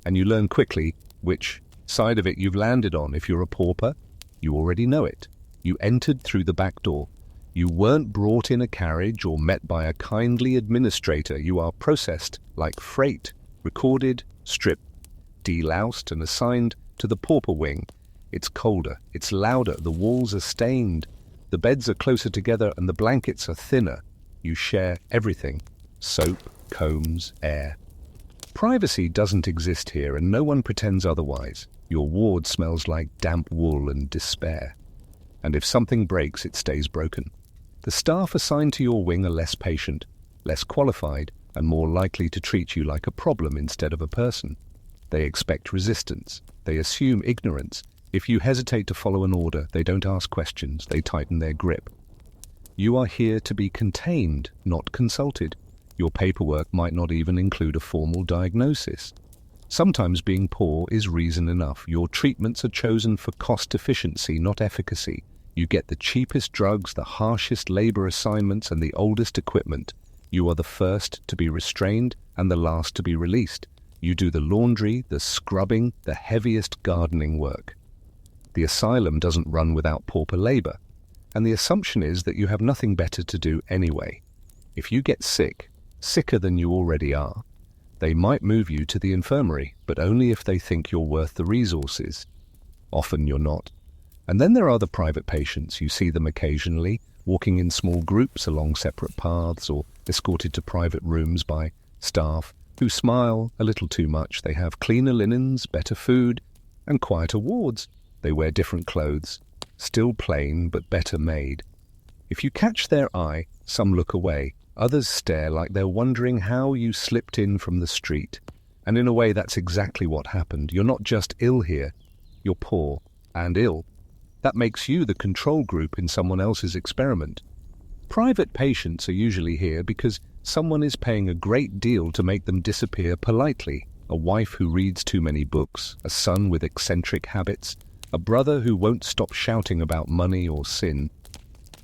And you learn quickly which side of it you've landed on. If you're a pauper, you already know it. You entered through the back door. You weren't brought in a carriage or met by a kindly administrator. You are processed like freight, recorded, stripped, deloused and assigned to the pauper wing. It's colder, it's louder, the walls are stained, the beds are closer together and the blankets are thinner. You share everything: soap, combs, air. Privacy doesn't exist here and no one pretends otherwise. Your ward smells like damp wool and despair. And if something breaks, it stays broken. The staff assigned to your wing are less patient, less qualified, and more likely to treat you like a problem instead of a person. They expect resistance. They assume ignorance. If you hesitate to follow an order, they don't ask questions. They tighten their grip. You are here to be contained, not consulted. Your paperwork might not even include a formal diagnosis. Sometimes being poor is reason enough. Your treatments are chosen for cost efficiency, not efficacy. You get the cheapest drugs, the harshest labor assignments, and the oldest equipment. You are the first to be restrained and the last to be released. You do the laundry, the scrubbing, the heaviest gardening work. The asylum doesn't run without pauper labor, and the assumption is that you have nothing better to do anyway. If you get sick, sicker than you already are. They might move you to the infirmary, but only if they think you're worth the resources. Often you're not. And then there are the private patients. You see them occasionally, walking in small groups along separate paths or escorted to private rooms by staff who smile a little too much. They have cleaner linens, better food, and quieter wards. They wear different clothes, still plain but better made. If you catch their eye, some look away. Others stare like they're wondering how you slipped in from the street. And in a way, that's exactly what happened. You're not just ill here, you're poor and ill. That makes you the control group in someone else's experiment. Private patients are usually here because someone is paying a great deal to make them disappear politely. A wife who reads too many books, a son with eccentric habits, a brother who won't stop shouting about money or sin.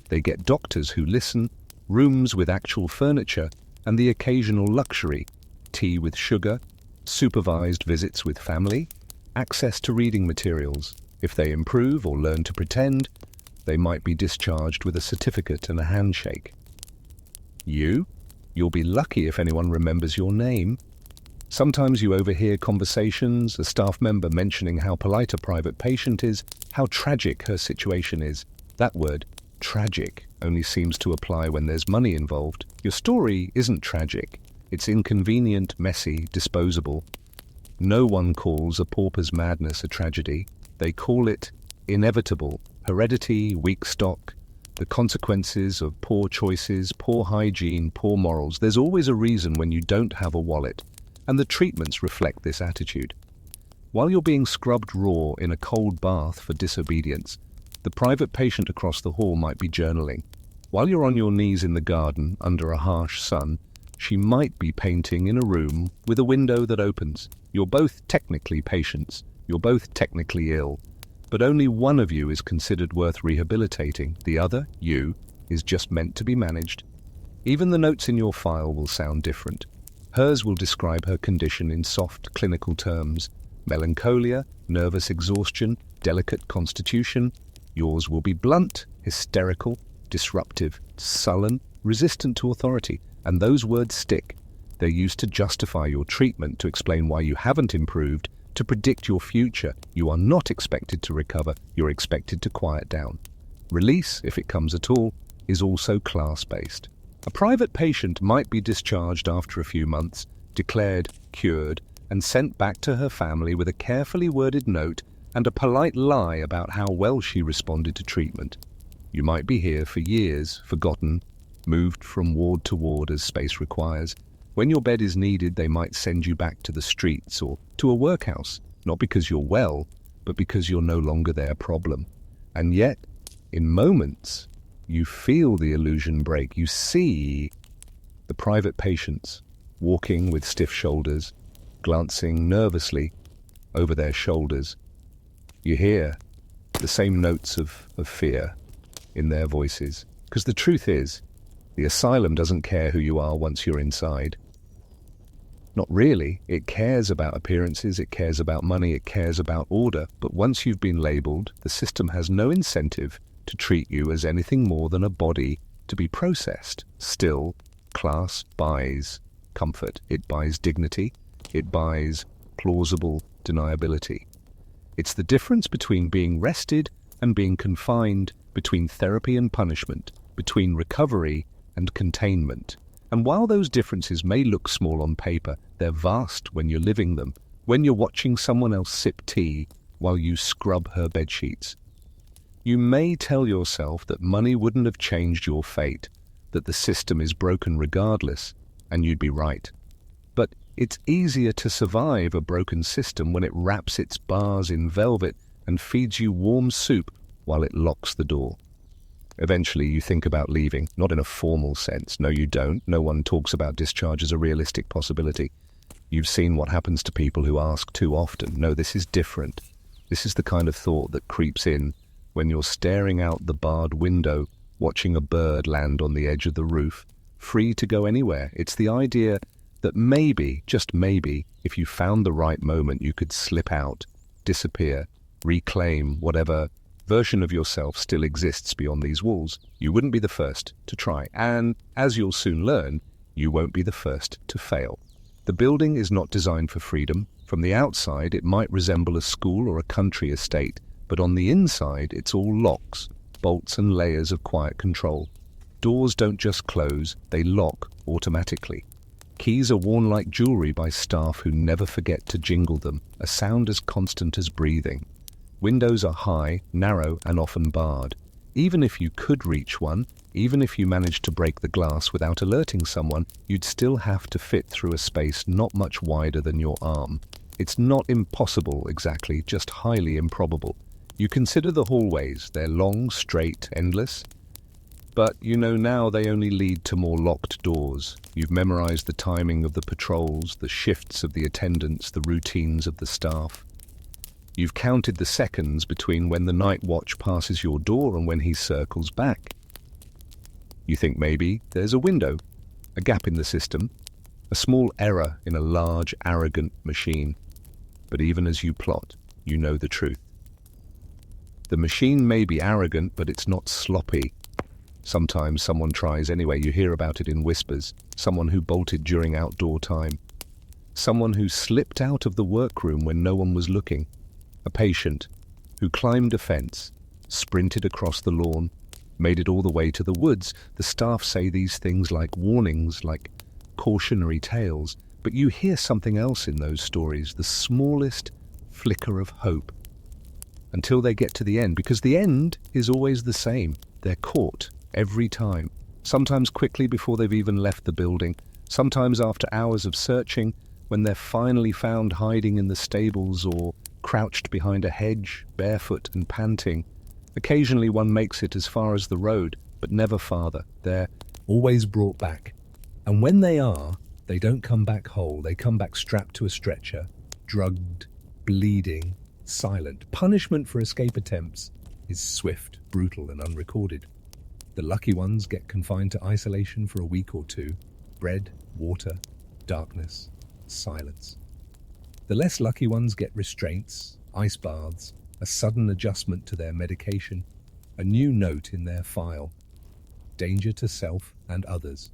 They get doctors who listen, rooms with actual furniture, and the occasional luxury, tea with sugar, supervised visits with family, access to reading materials. If they improve or learn to pretend, they might be discharged with a certificate and a handshake. You'll be lucky if anyone remembers your name. Sometimes you overhear conversations, a staff member mentioning how polite a private patient is, how tragic her situation is. That word, tragic, only seems to apply when there's money involved. Your story isn't tragic. It's inconvenient, messy, disposable. No one calls a pauper's madness a tragedy. They call it inevitable, heredity, weak stock, the consequences of poor choices, poor hygiene, poor morals. There's always a reason when you don't have a wallet, and the treatments reflect this attitude. While you're being scrubbed raw in a cold bath for disobedience, the private patient across the hall might be journaling. While you're on your knees in the garden under a harsh sun, she might be painting in a room with a window that opens. You're both technically patients. You're both technically ill. But only one of you is considered worth rehabilitating. The other, you, is just meant to be managed. Even the notes in your file will sound different. Hers will describe her condition in soft, clinical terms. Melancholia, nervous exhaustion, delicate constitution. Yours will be blunt, hysterical, disruptive, sullen, resistant to authority. And those words stick. They're used to justify your treatment, to explain why you haven't improved, to predict your future. You are not expected to recover. You're expected to quiet down. Release, if it comes at all, is also class-based. A private patient might be discharged after a few months, declared cured, and sent back to her family with a carefully worded note and a polite lie about how well she responded to treatment. You might be here for years, forgotten, moved from ward to ward as space requires. When your bed is needed, they might send you back to the streets or to a workhouse, not because you're well, but because you're no longer their problem. And yet, in moments, you feel the illusion break. You see the private patients walking with stiff shoulders, glancing nervously over their shoulders. You hear the same notes of fear in their voices. Because the truth is, the asylum doesn't care who you are once you're inside. Not really. It cares about appearances, it cares about money, it cares about order. But once you've been labelled, the system has no incentive to treat you as anything more than a body to be processed. Still, class buys comfort. It buys dignity. It buys plausible deniability. It's the difference between being rested and being confined, between therapy and punishment, between recovery and containment. And while those differences may look small on paper, they're vast when you're living them, when you're watching someone else sip tea while you scrub her bedsheets. You may tell yourself that money wouldn't have changed your fate, that the system is broken regardless, and you'd be right. But it's easier to survive a broken system when it wraps its bars in velvet and feeds you warm soup while it locks the door. Eventually you think about leaving, not in a formal sense. No, you don't. No one talks about discharge as a realistic possibility. You've seen what happens to people who ask too often. No, this is different. This is the kind of thought that creeps in when you're staring out the barred window, watching a bird land on the edge of the roof, free to go anywhere. It's the idea that maybe, just maybe, if you found the right moment, you could slip out, disappear, reclaim whatever version of yourself still exists beyond these walls. You wouldn't be the first to try. And as you'll soon learn, you won't be the first to fail. The building is not designed for freedom. From the outside, it might resemble a school or a country estate, but on the inside, it's all locks, bolts and layers of quiet control. Doors don't just close, they lock automatically. Keys are worn like jewelry by staff who never forget to jingle them, a sound as constant as breathing. Windows are high, narrow, and often barred. Even if you could reach one, even if you managed to break the glass without alerting someone, you'd still have to fit through a space not much wider than your arm. It's not impossible exactly, just highly improbable. You consider the hallways, they're long, straight, endless. But you know now they only lead to more locked doors. You've memorized the timing of the patrols, the shifts of the attendants, the routines of the staff. You've counted the seconds between when the night watch passes your door and when he circles back. You think maybe there's a window, a gap in the system, a small error in a large, arrogant machine. But even as you plot, you know the truth. The machine may be arrogant, but it's not sloppy. Sometimes someone tries anyway, you hear about it in whispers. Someone who bolted during outdoor time. Someone who slipped out of the workroom when no one was looking. A patient who climbed a fence, sprinted across the lawn, made it all the way to the woods. The staff say these things like warnings, like cautionary tales, but you hear something else in those stories, the smallest flicker of hope. Until they get to the end, because the end is always the same. They're caught. Every time, sometimes quickly before they've even left the building, sometimes after hours of searching, when they're finally found hiding in the stables or crouched behind a hedge, barefoot and panting. Occasionally one makes it as far as the road, but never farther. They're always brought back. And when they are, they don't come back whole. They come back strapped to a stretcher, drugged, bleeding, silent. Punishment for escape attempts is swift, brutal and unrecorded. The lucky ones get confined to isolation for a week or two. Bread, water, darkness, silence. The less lucky ones get restraints, ice baths, a sudden adjustment to their medication, a new note in their file. Danger to self and others.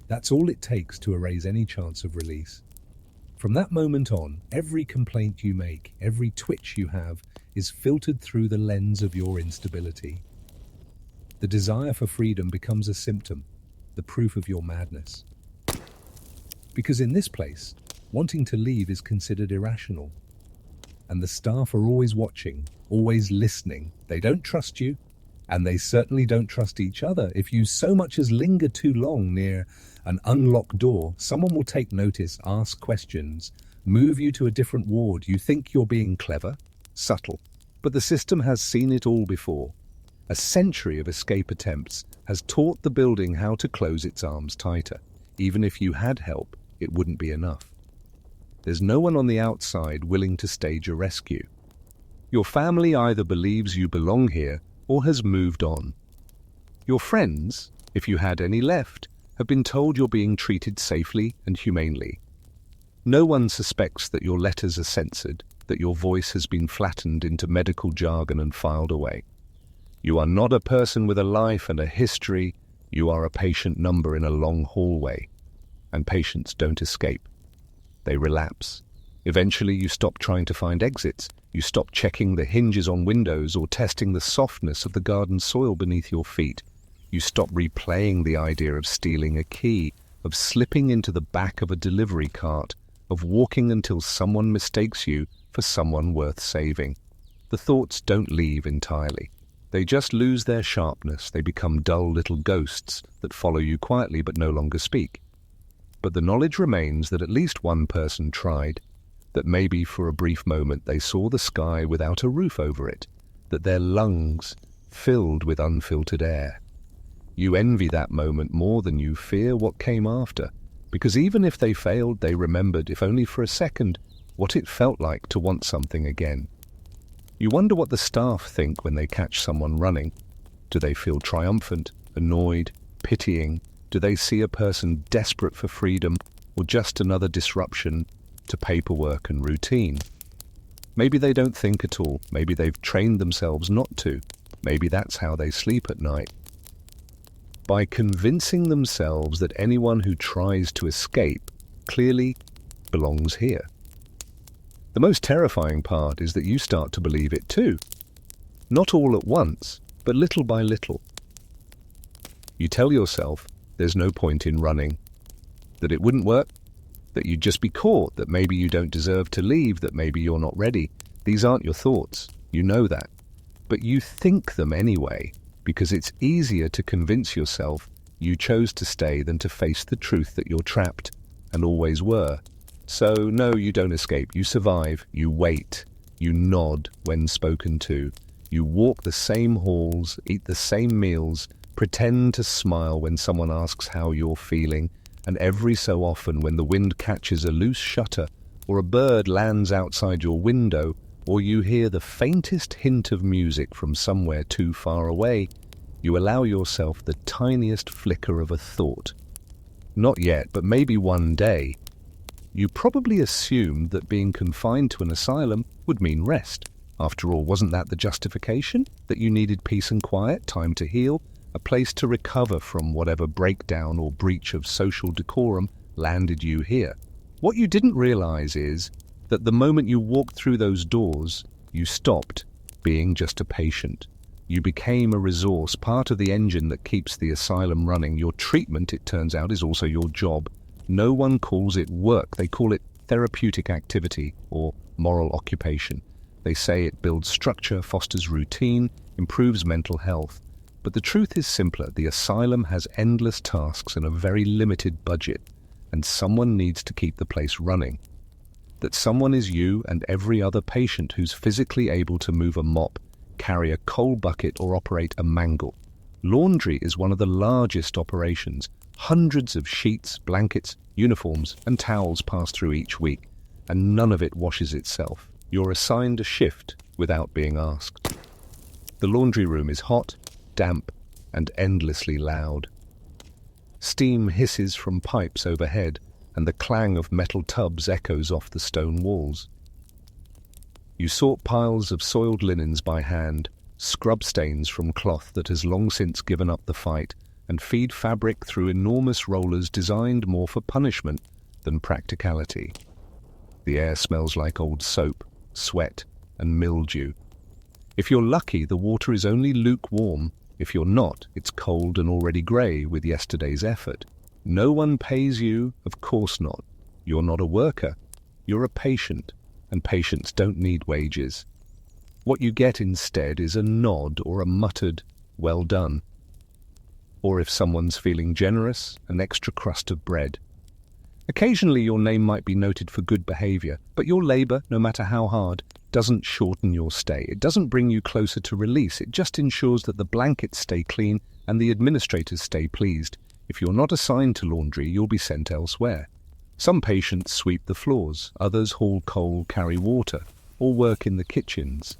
That's all it takes to erase any chance of release. From that moment on, every complaint you make, every twitch you have, is filtered through the lens of your instability. The desire for freedom becomes a symptom, the proof of your madness. Because in this place, wanting to leave is considered irrational. And the staff are always watching, always listening. They don't trust you, and they certainly don't trust each other. If you so much as linger too long near an unlocked door, someone will take notice, ask questions, move you to a different ward. You think you're being clever, subtle, but the system has seen it all before. A century of escape attempts has taught the building how to close its arms tighter. Even if you had help, it wouldn't be enough. There's no one on the outside willing to stage a rescue. Your family either believes you belong here or has moved on. Your friends, if you had any left, have been told you're being treated safely and humanely. No one suspects that your letters are censored, that your voice has been flattened into medical jargon and filed away. You are not a person with a life and a history. You are a patient number in a long hallway. And patients don't escape. They relapse. Eventually you stop trying to find exits. You stop checking the hinges on windows or testing the softness of the garden soil beneath your feet. You stop replaying the idea of stealing a key, of slipping into the back of a delivery cart, of walking until someone mistakes you for someone worth saving. The thoughts don't leave entirely. They just lose their sharpness. They become dull little ghosts that follow you quietly but no longer speak. But the knowledge remains that at least one person tried, that maybe for a brief moment they saw the sky without a roof over it, that their lungs filled with unfiltered air. You envy that moment more than you fear what came after, because even if they failed, they remembered, if only for a second, what it felt like to want something again. You wonder what the staff think when they catch someone running. Do they feel triumphant, annoyed, pitying? Do they see a person desperate for freedom or just another disruption to paperwork and routine? Maybe they don't think at all. Maybe they've trained themselves not to. Maybe that's how they sleep at night. by convincing themselves that anyone who tries to escape clearly belongs here. The most terrifying part is that you start to believe it too. Not all at once, but little by little. You tell yourself there's no point in running, that it wouldn't work, that you'd just be caught, that maybe you don't deserve to leave, that maybe you're not ready. These aren't your thoughts, you know that. But you think them anyway, because it's easier to convince yourself you chose to stay than to face the truth that you're trapped, and always were. So no, you don't escape, you survive, you wait, you nod when spoken to, you walk the same halls, eat the same meals, pretend to smile when someone asks how you're feeling, and every so often when the wind catches a loose shutter, or a bird lands outside your window, or you hear the faintest hint of music from somewhere too far away, you allow yourself the tiniest flicker of a thought. Not yet, but maybe one day. You probably assumed that being confined to an asylum would mean rest. After all, wasn't that the justification? That you needed peace and quiet, time to heal, a place to recover from whatever breakdown or breach of social decorum landed you here. What you didn't realize is that the moment you walked through those doors, you stopped being just a patient. You became a resource, part of the engine that keeps the asylum running. Your treatment, it turns out, is also your job. No one calls it work. They call it therapeutic activity or moral occupation. They say it builds structure, fosters routine, improves mental health. But the truth is simpler. The asylum has endless tasks and a very limited budget, and someone needs to keep the place running. That someone is you and every other patient who's physically able to move a mop, carry a coal bucket, or operate a mangle. Laundry is one of the largest operations. Hundreds of sheets, blankets, uniforms, and towels pass through each week, and none of it washes itself. You're assigned a shift without being asked. The laundry room is hot, damp, and endlessly loud. Steam hisses from pipes overhead, and the clang of metal tubs echoes off the stone walls. You sort piles of soiled linens by hand, scrub stains from cloth that has long since given up the fight, and feed fabric through enormous rollers designed more for punishment than practicality. The air smells like old soap, sweat, and mildew. If you're lucky, the water is only lukewarm. If you're not, it's cold and already grey with yesterday's effort. No one pays you, of course not. You're not a worker. You're a patient, and patients don't need wages. What you get instead is a nod or a muttered, "Well done." Or if someone's feeling generous, an extra crust of bread. Occasionally your name might be noted for good behaviour, but your labour, no matter how hard, doesn't shorten your stay. It doesn't bring you closer to release. It just ensures that the blankets stay clean and the administrators stay pleased. If you're not assigned to laundry, you'll be sent elsewhere. Some patients sweep the floors, others haul coal, carry water, or work in the kitchens.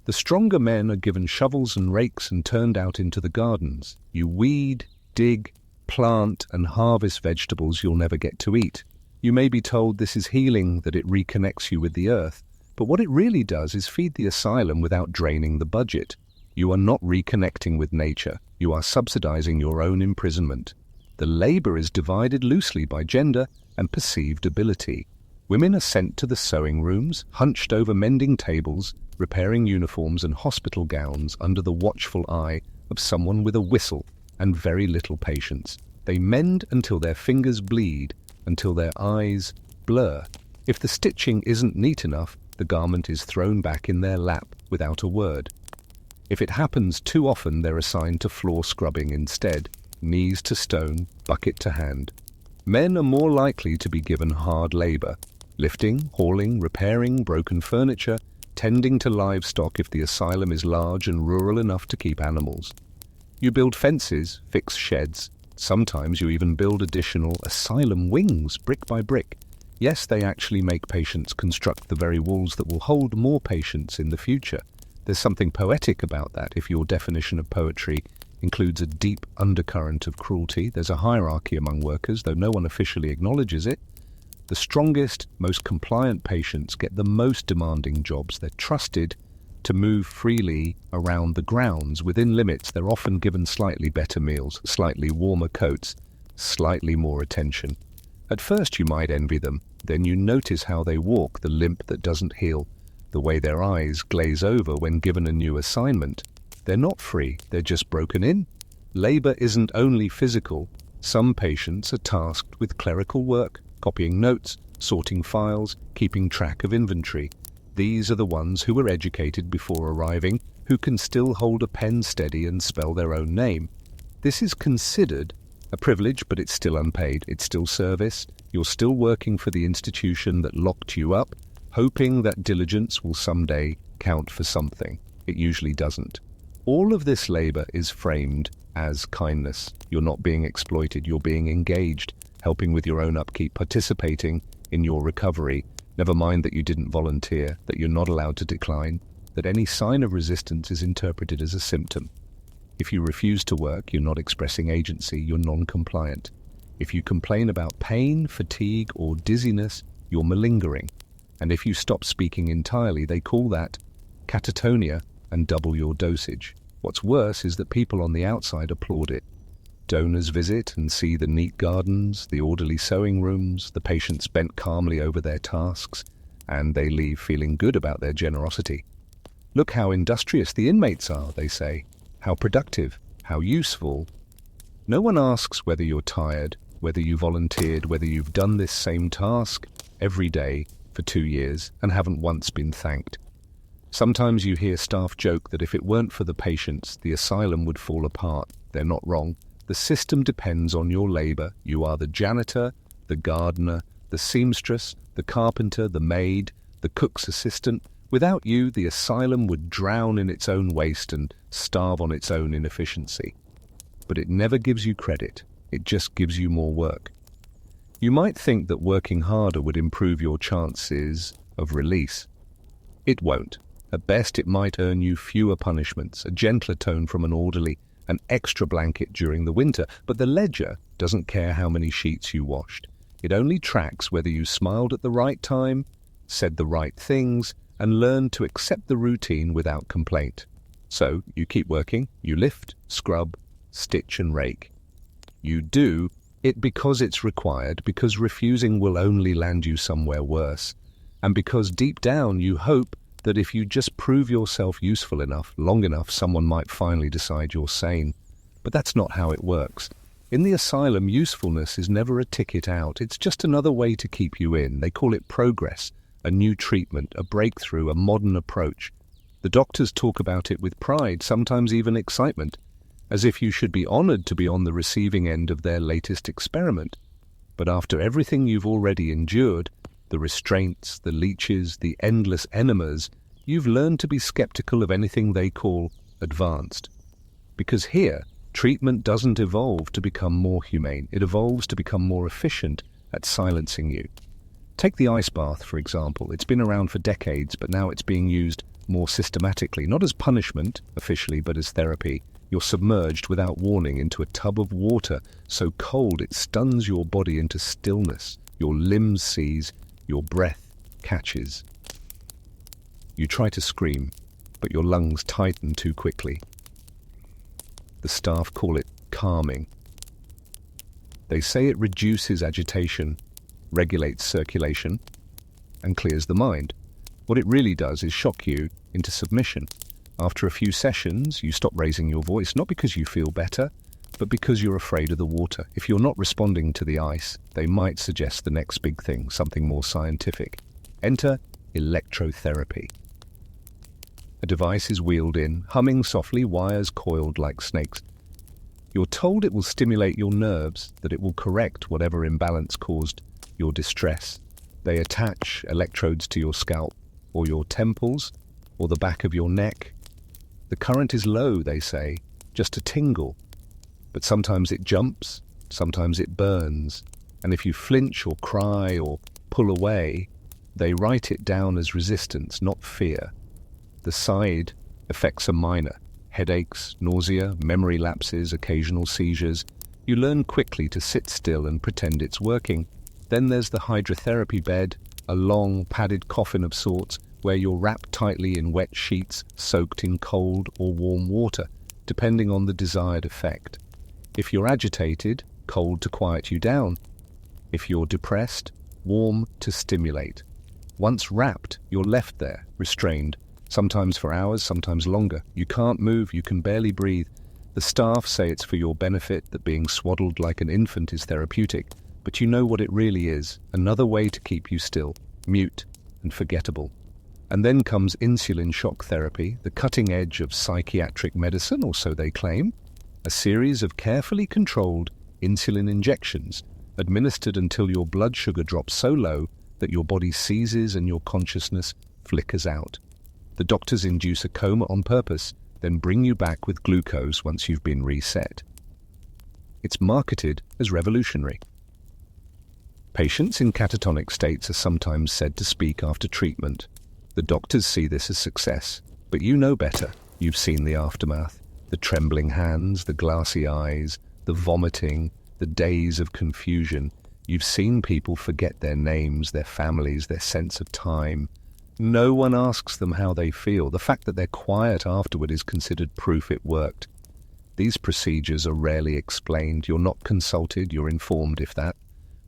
The stronger men are given shovels and rakes and turned out into the gardens. You weed, dig, plant, and harvest vegetables you'll never get to eat. You may be told this is healing, that it reconnects you with the earth, but what it really does is feed the asylum without draining the budget. You are not reconnecting with nature. You are subsidizing your own imprisonment. The labor is divided loosely by gender and perceived ability. Women are sent to the sewing rooms, hunched over mending tables, repairing uniforms and hospital gowns under the watchful eye of someone with a whistle and very little patience. They mend until their fingers bleed, until their eyes blur. If the stitching isn't neat enough, the garment is thrown back in their lap without a word. If it happens too often, they're assigned to floor scrubbing instead, knees to stone, bucket to hand. Men are more likely to be given hard labor, lifting, hauling, repairing broken furniture, tending to livestock if the asylum is large and rural enough to keep animals. You build fences, fix sheds. Sometimes you even build additional asylum wings, brick by brick. Yes, they actually make patients construct the very walls that will hold more patients in the future. There's something poetic about that if your definition of poetry includes a deep undercurrent of cruelty. There's a hierarchy among workers, though no one officially acknowledges it. The strongest, most compliant patients get the most demanding jobs. They're trusted, to move freely around the grounds. Within limits, they're often given slightly better meals, slightly warmer coats, slightly more attention. At first you might envy them, then you notice how they walk, the limp that doesn't heal, the way their eyes glaze over when given a new assignment. They're not free, they're just broken in. Labor isn't only physical. Some patients are tasked with clerical work, copying notes, sorting files, keeping track of inventory. These are the ones who were educated before arriving, who can still hold a pen steady and spell their own name. This is considered a privilege, but it's still unpaid. It's still service. You're still working for the institution that locked you up, hoping that diligence will someday count for something. It usually doesn't. All of this labor is framed as kindness. You're not being exploited. You're being engaged, helping with your own upkeep, participating in your recovery. Never mind that you didn't volunteer, that you're not allowed to decline, that any sign of resistance is interpreted as a symptom. If you refuse to work, you're not expressing agency, you're non-compliant. If you complain about pain, fatigue, or dizziness, you're malingering. And if you stop speaking entirely, they call that catatonia and double your dosage. What's worse is that people on the outside applaud it. Donors visit and see the neat gardens, the orderly sewing rooms, the patients bent calmly over their tasks, and they leave feeling good about their generosity. Look how industrious the inmates are, they say. How productive, how useful. No one asks whether you're tired, whether you volunteered, whether you've done this same task every day for 2 years and haven't once been thanked. Sometimes you hear staff joke that if it weren't for the patients, the asylum would fall apart. They're not wrong. The system depends on your labor. You are the janitor, the gardener, the seamstress, the carpenter, the maid, the cook's assistant. Without you, the asylum would drown in its own waste and starve on its own inefficiency. But it never gives you credit. It just gives you more work. You might think that working harder would improve your chances of release. It won't. At best, it might earn you fewer punishments, a gentler tone from an orderly, an extra blanket during the winter, but the ledger doesn't care how many sheets you washed. It only tracks whether you smiled at the right time, said the right things, and learned to accept the routine without complaint. So you keep working, you lift, scrub, stitch and rake. You do it because it's required, because refusing will only land you somewhere worse, and because deep down you hope that if you just prove yourself useful enough, long enough, someone might finally decide you're sane. But that's not how it works. In the asylum, usefulness is never a ticket out. It's just another way to keep you in. They call it progress, a new treatment, a breakthrough, a modern approach. The doctors talk about it with pride, sometimes even excitement, as if you should be honored to be on the receiving end of their latest experiment. But after everything you've already endured, the restraints, the leeches, the endless enemas, you've learned to be skeptical of anything they call advanced. Because here, treatment doesn't evolve to become more humane. It evolves to become more efficient at silencing you. Take the ice bath, for example. It's been around for decades, but now it's being used more systematically, not as punishment, officially, but as therapy. You're submerged without warning into a tub of water so cold it stuns your body into stillness. Your limbs seize, your breath catches. You try to scream, but your lungs tighten too quickly. The staff call it calming. They say it reduces agitation, regulates circulation, and clears the mind. What it really does is shock you into submission. After a few sessions, you stop raising your voice, not because you feel better, but because you're afraid of the water. If you're not responding to the ice, they might suggest the next big thing, something more scientific. Enter electrotherapy. A device is wheeled in, humming softly, wires coiled like snakes. You're told it will stimulate your nerves, that it will correct whatever imbalance caused your distress. They attach electrodes to your scalp, or your temples, or the back of your neck. The current is low, they say, just a tingle. But sometimes it jumps, sometimes it burns, and if you flinch or cry or pull away, they write it down as resistance, not fear. The side effects are minor: headaches, nausea, memory lapses, occasional seizures. You learn quickly to sit still and pretend it's working. Then there's the hydrotherapy bed, a long, padded coffin of sorts, where you're wrapped tightly in wet sheets soaked in cold or warm water, depending on the desired effect. If you're agitated, cold to quiet you down. If you're depressed, warm to stimulate. Once wrapped, you're left there, restrained, sometimes for hours, sometimes longer. You can't move, you can barely breathe. The staff say it's for your benefit, that being swaddled like an infant is therapeutic, but you know what it really is, another way to keep you still, mute and forgettable. And then comes insulin shock therapy, the cutting edge of psychiatric medicine, or so they claim, a series of carefully controlled insulin injections administered until your blood sugar drops so low that your body seizes and your consciousness flickers out. The doctors induce a coma on purpose, then bring you back with glucose once you've been reset. It's marketed as revolutionary. Patients in catatonic states are sometimes said to speak after treatment. The doctors see this as success, but you know better. You've seen the aftermath, the trembling hands, the glassy eyes, the vomiting, the days of confusion. You've seen people forget their names, their families, their sense of time. No one asks them how they feel. The fact that they're quiet afterward is considered proof it worked. These procedures are rarely explained. You're not consulted, you're informed, if that.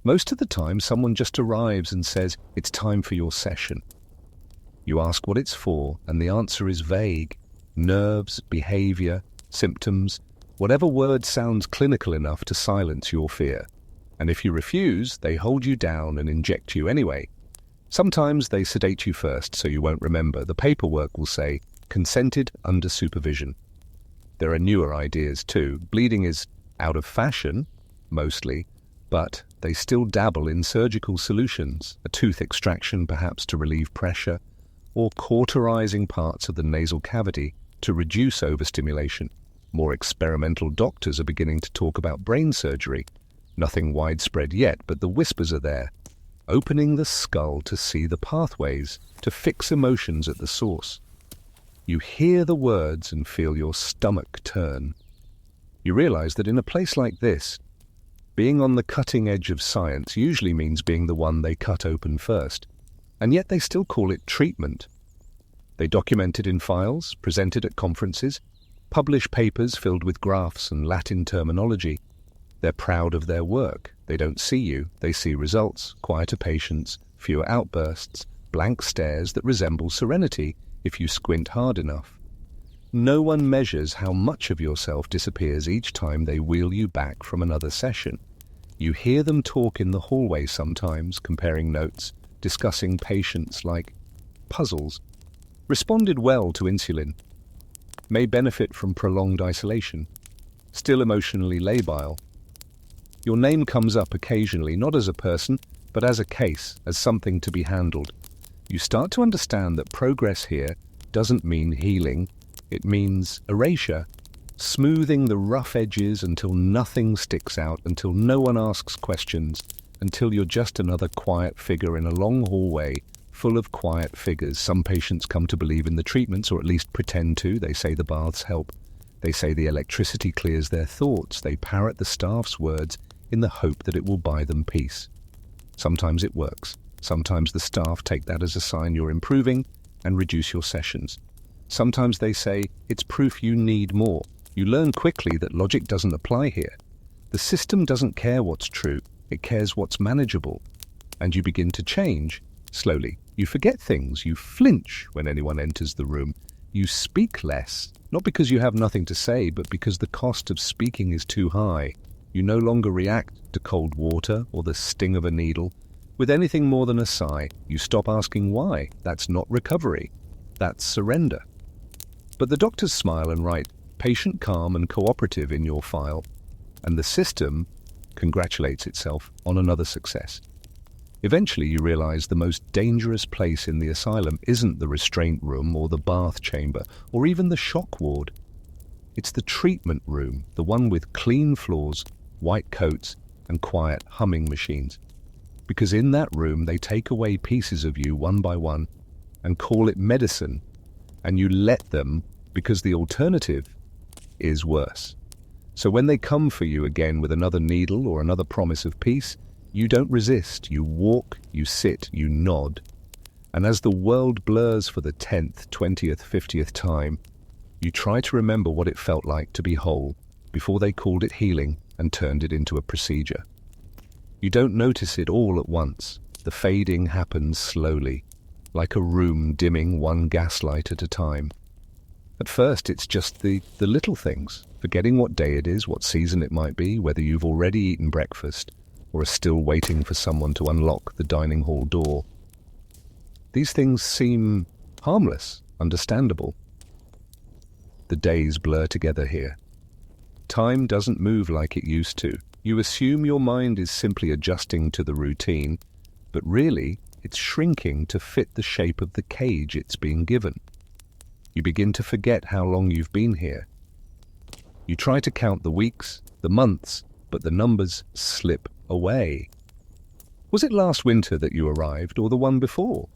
Most of the time, someone just arrives and says, "It's time for your session." You ask what it's for, and the answer is vague. Nerves, behavior, symptoms, whatever word sounds clinical enough to silence your fear. And if you refuse, they hold you down and inject you anyway. Sometimes they sedate you first so you won't remember. The paperwork will say, "Consented under supervision." There are newer ideas too. Bleeding is out of fashion, mostly, but they still dabble in surgical solutions, a tooth extraction perhaps to relieve pressure, or cauterizing parts of the nasal cavity to reduce overstimulation. More experimental doctors are beginning to talk about brain surgery. Nothing widespread yet, but the whispers are there. Opening the skull to see the pathways, to fix emotions at the source. You hear the words and feel your stomach turn. You realize that in a place like this, being on the cutting edge of science usually means being the one they cut open first. And yet they still call it treatment. They document it in files, present it at conferences, publish papers filled with graphs and Latin terminology. They're proud of their work. They don't see you, they see results, quieter patients, fewer outbursts, blank stares that resemble serenity if you squint hard enough. No one measures how much of yourself disappears each time they wheel you back from another session. You hear them talk in the hallway sometimes, comparing notes, discussing patients like puzzles. Responded well to insulin. May benefit from prolonged isolation. Still emotionally labile. Your name comes up occasionally, not as a person, but as a case, as something to be handled. You start to understand that progress here doesn't mean healing. It means erasure, smoothing the rough edges until nothing sticks out, until no one asks questions, until you're just another quiet figure in a long hallway full of quiet figures. Some patients come to believe in the treatments, or at least pretend to. They say the baths help. They say the electricity clears their thoughts. They parrot the staff's words in the hope that it will buy them peace. Sometimes it works. Sometimes the staff take that as a sign you're improving and reduce your sessions. Sometimes they say, "It's proof you need more." You learn quickly that logic doesn't apply here. The system doesn't care what's true. It cares what's manageable. And you begin to change, slowly. You forget things. You flinch when anyone enters the room. You speak less, not because you have nothing to say, but because the cost of speaking is too high. You no longer react to cold water or the sting of a needle with anything more than a sigh. You stop asking why. That's not recovery. That's surrender. But the doctors smile and write, "Patient calm and cooperative" in your file, and the system congratulates itself on another success. Eventually you realize the most dangerous place in the asylum isn't the restraint room or the bath chamber or even the shock ward. It's the treatment room, the one with clean floors, white coats, and quiet humming machines. Because in that room they take away pieces of you one by one and call it medicine, and you let them because the alternative is worse. So when they come for you again with another needle or another promise of peace, you don't resist. You walk, you sit, you nod. And as the world blurs for the 10th, 20th, 50th time, you try to remember what it felt like to be whole before they called it healing and turned it into a procedure. You don't notice it all at once. The fading happens slowly, like a room dimming one gaslight at a time. At first, it's just the little things, forgetting what day it is, what season it might be, whether you've already eaten breakfast or are still waiting for someone to unlock the dining hall door. These things seem harmless, understandable. The days blur together here. Time doesn't move like it used to. You assume your mind is simply adjusting to the routine, but really, it's shrinking to fit the shape of the cage it's being given. You begin to forget how long you've been here. You try to count the weeks, the months, but the numbers slip away. Was it last winter that you arrived, or the one before?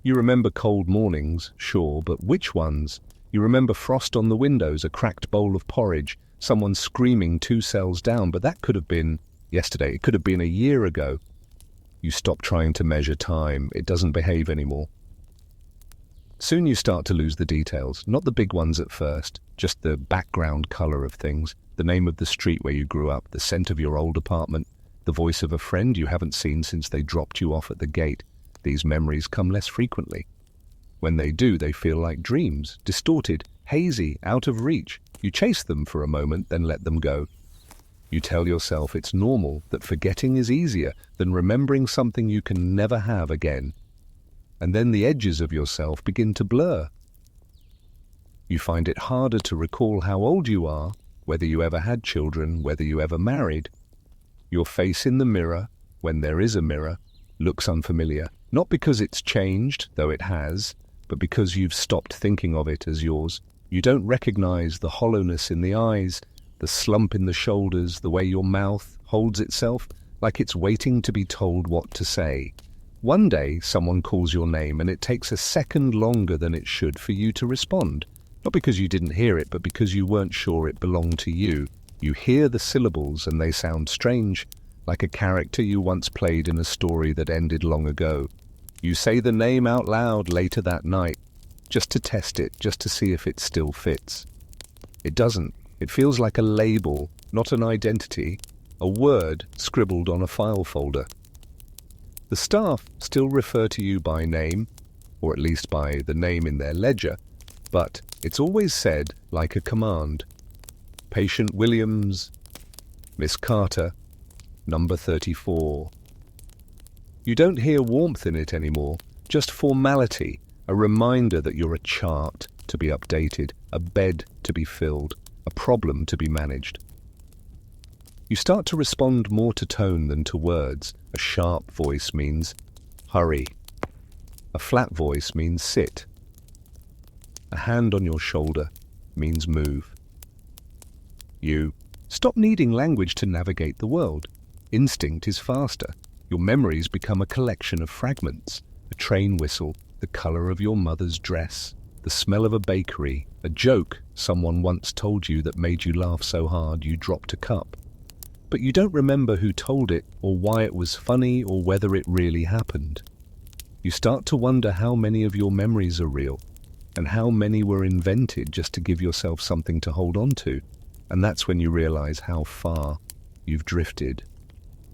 You remember cold mornings, sure, but which ones? You remember frost on the windows, a cracked bowl of porridge, someone screaming 2 cells down, but that could have been yesterday, it could have been a year ago. You stop trying to measure time, it doesn't behave anymore. Soon you start to lose the details, not the big ones at first, just the background color of things, the name of the street where you grew up, the scent of your old apartment, the voice of a friend you haven't seen since they dropped you off at the gate. These memories come less frequently. When they do, they feel like dreams, distorted, hazy, out of reach. You chase them for a moment, then let them go. You tell yourself it's normal, that forgetting is easier than remembering something you can never have again. And then the edges of yourself begin to blur. You find it harder to recall how old you are, whether you ever had children, whether you ever married. Your face in the mirror, when there is a mirror, looks unfamiliar. Not because it's changed, though it has, but because you've stopped thinking of it as yours. You don't recognize the hollowness in the eyes, the slump in the shoulders, the way your mouth holds itself, like it's waiting to be told what to say. One day, someone calls your name, and it takes a second longer than it should for you to respond. Not because you didn't hear it, but because you weren't sure it belonged to you. You hear the syllables, and they sound strange, like a character you once played in a story that ended long ago. You say the name out loud later that night, just to test it, just to see if it still fits. It doesn't. It feels like a label, not an identity, a word scribbled on a file folder. The staff still refer to you by name, or at least by the name in their ledger, but it's always said like a command. Patient Williams, Miss Carter, number 34. You don't hear warmth in it anymore, just formality, a reminder that you're a chart to be updated, a bed to be filled, a problem to be managed. You start to respond more to tone than to words. A sharp voice means hurry. A flat voice means sit. A hand on your shoulder means move. You stop needing language to navigate the world. Instinct is faster. Your memories become a collection of fragments. A train whistle, the color of your mother's dress, the smell of a bakery, a joke someone once told you that made you laugh so hard you dropped a cup. But you don't remember who told it, or why it was funny, or whether it really happened. You start to wonder how many of your memories are real, and how many were invented just to give yourself something to hold on to. And that's when you realize how far you've drifted.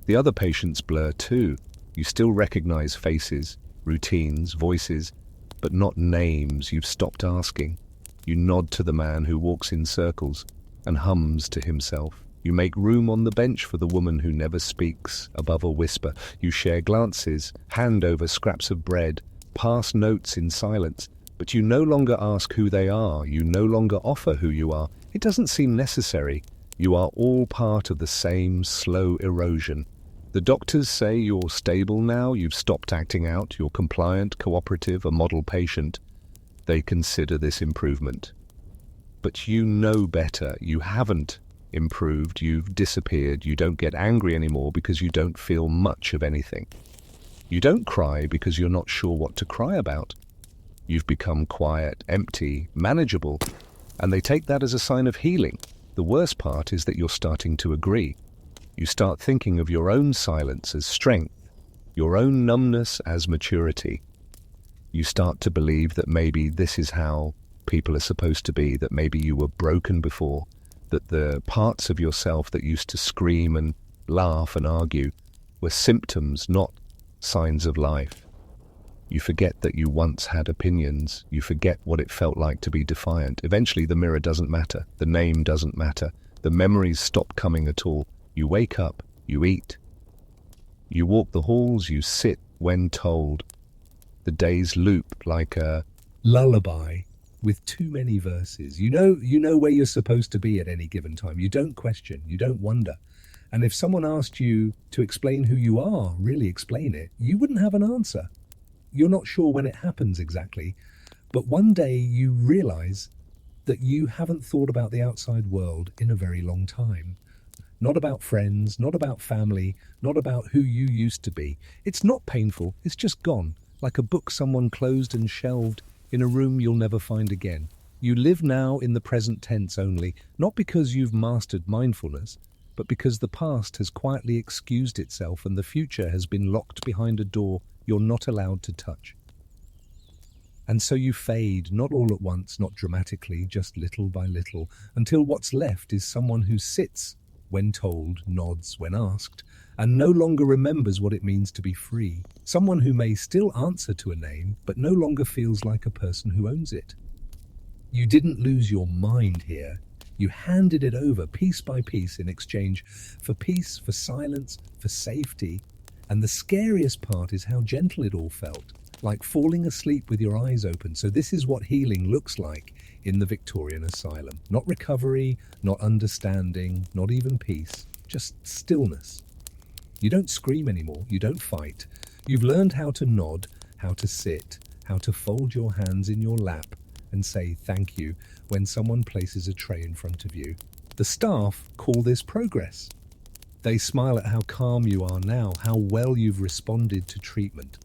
The other patients blur too. You still recognize faces, routines, voices, but not names. You've stopped asking. You nod to the man who walks in circles and hums to himself. You make room on the bench for the woman who never speaks above a whisper. You share glances, hand over scraps of bread, pass notes in silence, but you no longer ask who they are. You no longer offer who you are. It doesn't seem necessary. You are all part of the same slow erosion. The doctors say you're stable now, you've stopped acting out, you're compliant, cooperative, a model patient. They consider this improvement. But you know better. You haven't improved, you've disappeared. You don't get angry anymore because you don't feel much of anything. You don't cry because you're not sure what to cry about. You've become quiet, empty, manageable, and they take that as a sign of healing. The worst part is that you're starting to agree. You start thinking of your own silence as strength, your own numbness as maturity. You start to believe that maybe this is how people are supposed to be, that maybe you were broken before, that the parts of yourself that used to scream and laugh and argue were symptoms, not signs of life. You forget that you once had opinions. You forget what it felt like to be defiant. Eventually, the mirror doesn't matter. The name doesn't matter. The memories stop coming at all. You wake up, you eat, you walk the halls, you sit when told. The days loop like a lullaby with too many verses. You know where you're supposed to be at any given time. You don't question, you don't wonder. And if someone asked you to explain who you are, really explain it, you wouldn't have an answer. You're not sure when it happens exactly, but one day you realize that you haven't thought about the outside world in a very long time. Not about friends, not about family, not about who you used to be. It's not painful, it's just gone, like a book someone closed and shelved in a room you'll never find again. You live now in the present tense only, not because you've mastered mindfulness, but because the past has quietly excused itself and the future has been locked behind a door you're not allowed to touch. And so you fade, not all at once, not dramatically, just little by little, until what's left is someone who sits when told, nods when asked, and no longer remembers what it means to be free. Someone who may still answer to a name, but no longer feels like a person who owns it. You didn't lose your mind here. You handed it over piece by piece in exchange for peace, for silence, for safety. And the scariest part is how gentle it all felt, like falling asleep with your eyes open. So this is what healing looks like in the Victorian asylum. Not recovery, not understanding, not even peace, just stillness. You don't scream anymore, you don't fight. You've learned how to nod, how to sit, how to fold your hands in your lap and say thank you when someone places a tray in front of you. The staff call this progress. They smile at how calm you are now, how well you've responded to treatment.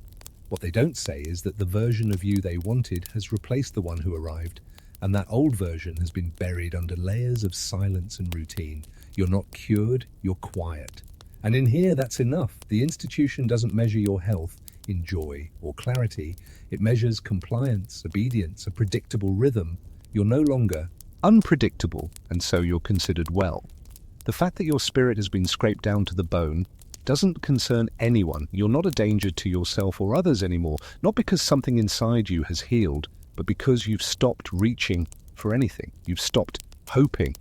What they don't say is that the version of you they wanted has replaced the one who arrived, and that old version has been buried under layers of silence and routine. You're not cured, you're quiet. And in here, that's enough. The institution doesn't measure your health in joy or clarity. It measures compliance, obedience, a predictable rhythm. You're no longer unpredictable, and so you're considered well. The fact that your spirit has been scraped down to the bone doesn't concern anyone. You're not a danger to yourself or others anymore, not because something inside you has healed, but because you've stopped reaching for anything. You've stopped hoping.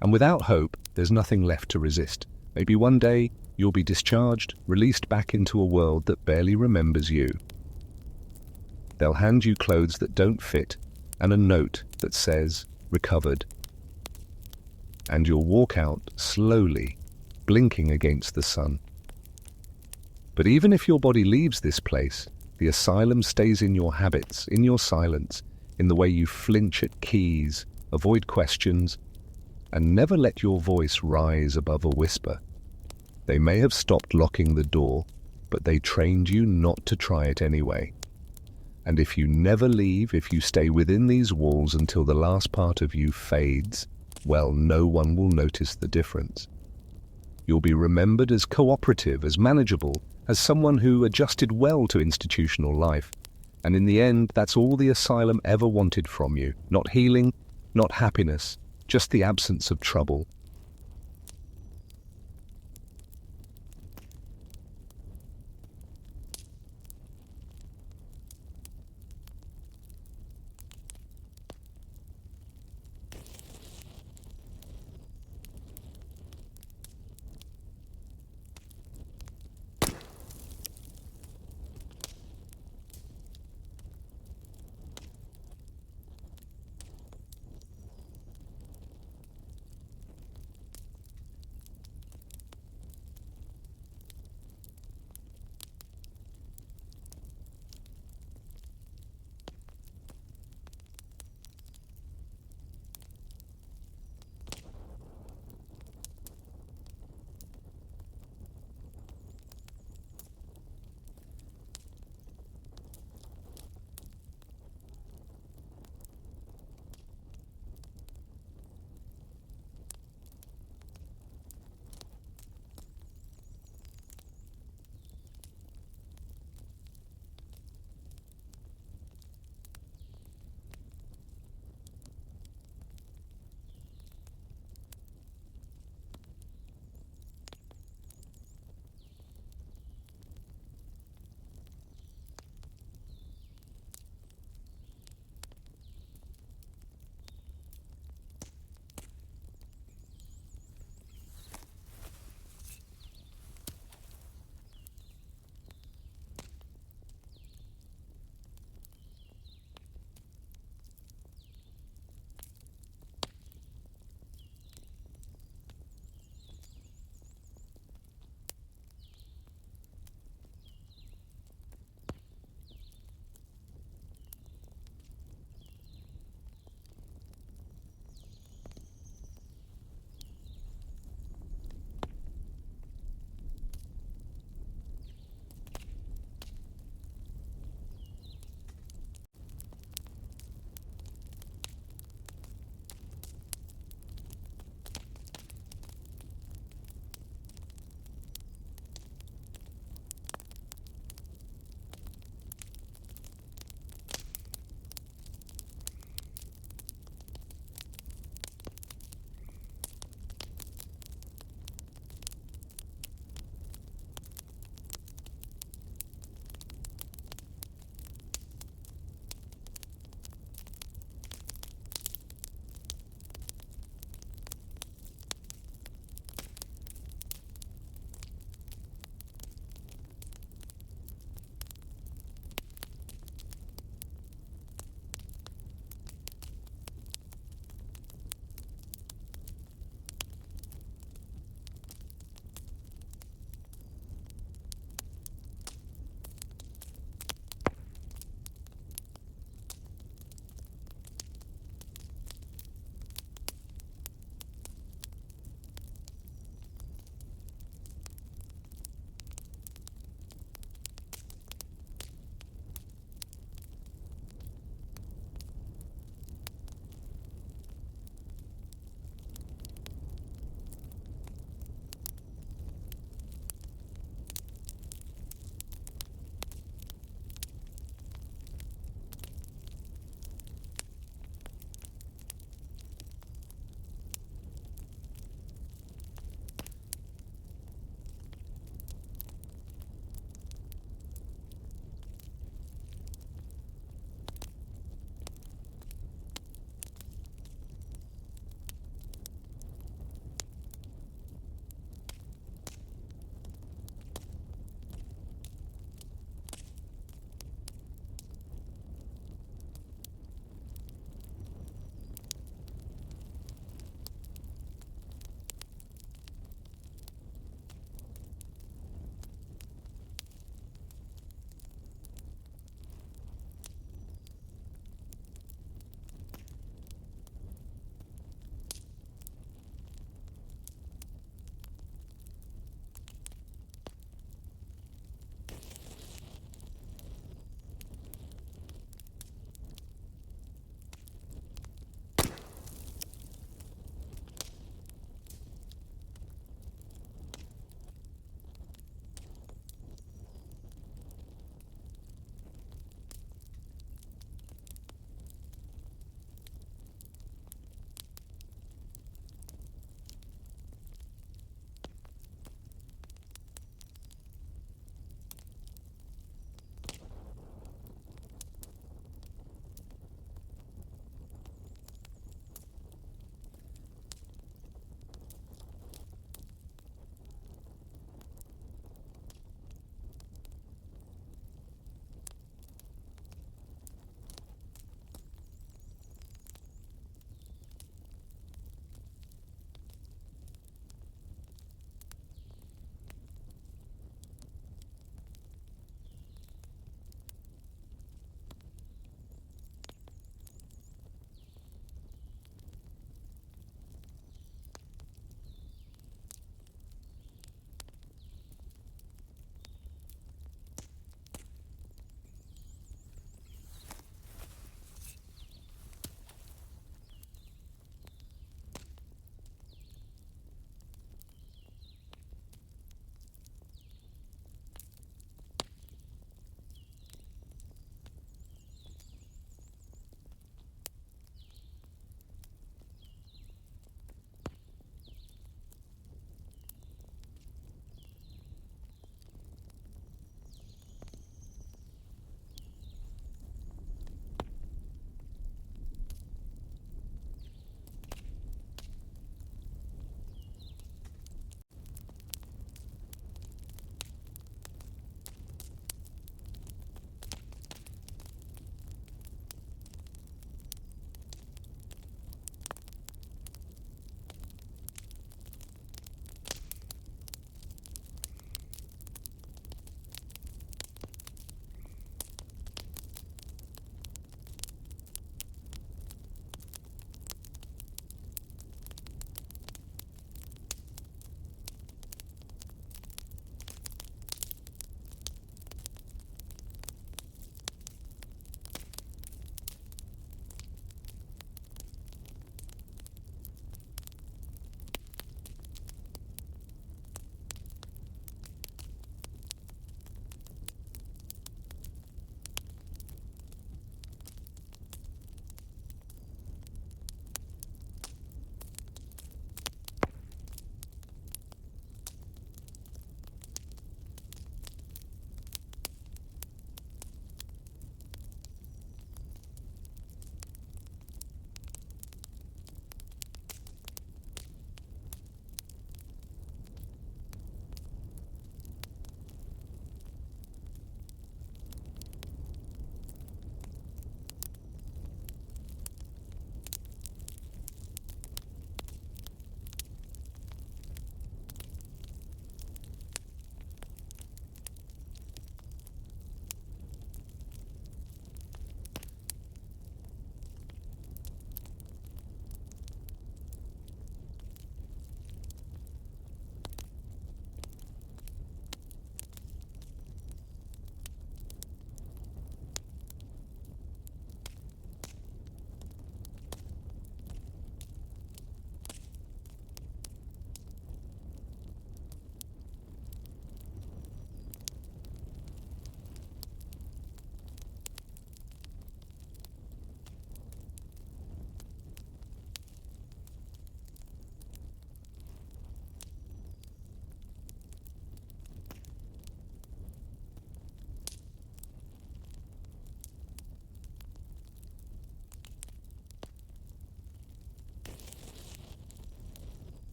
And without hope, there's nothing left to resist. Maybe one day you'll be discharged, released back into a world that barely remembers you. They'll hand you clothes that don't fit and a note that says, recovered. And you'll walk out slowly, blinking against the sun. But even if your body leaves this place, the asylum stays in your habits, in your silence, in the way you flinch at keys, avoid questions, and never let your voice rise above a whisper. They may have stopped locking the door, but they trained you not to try it anyway. And if you never leave, if you stay within these walls until the last part of you fades, well, no one will notice the difference. You'll be remembered as cooperative, as manageable, as someone who adjusted well to institutional life. And in the end, that's all the asylum ever wanted from you. Not healing, not happiness, just the absence of trouble.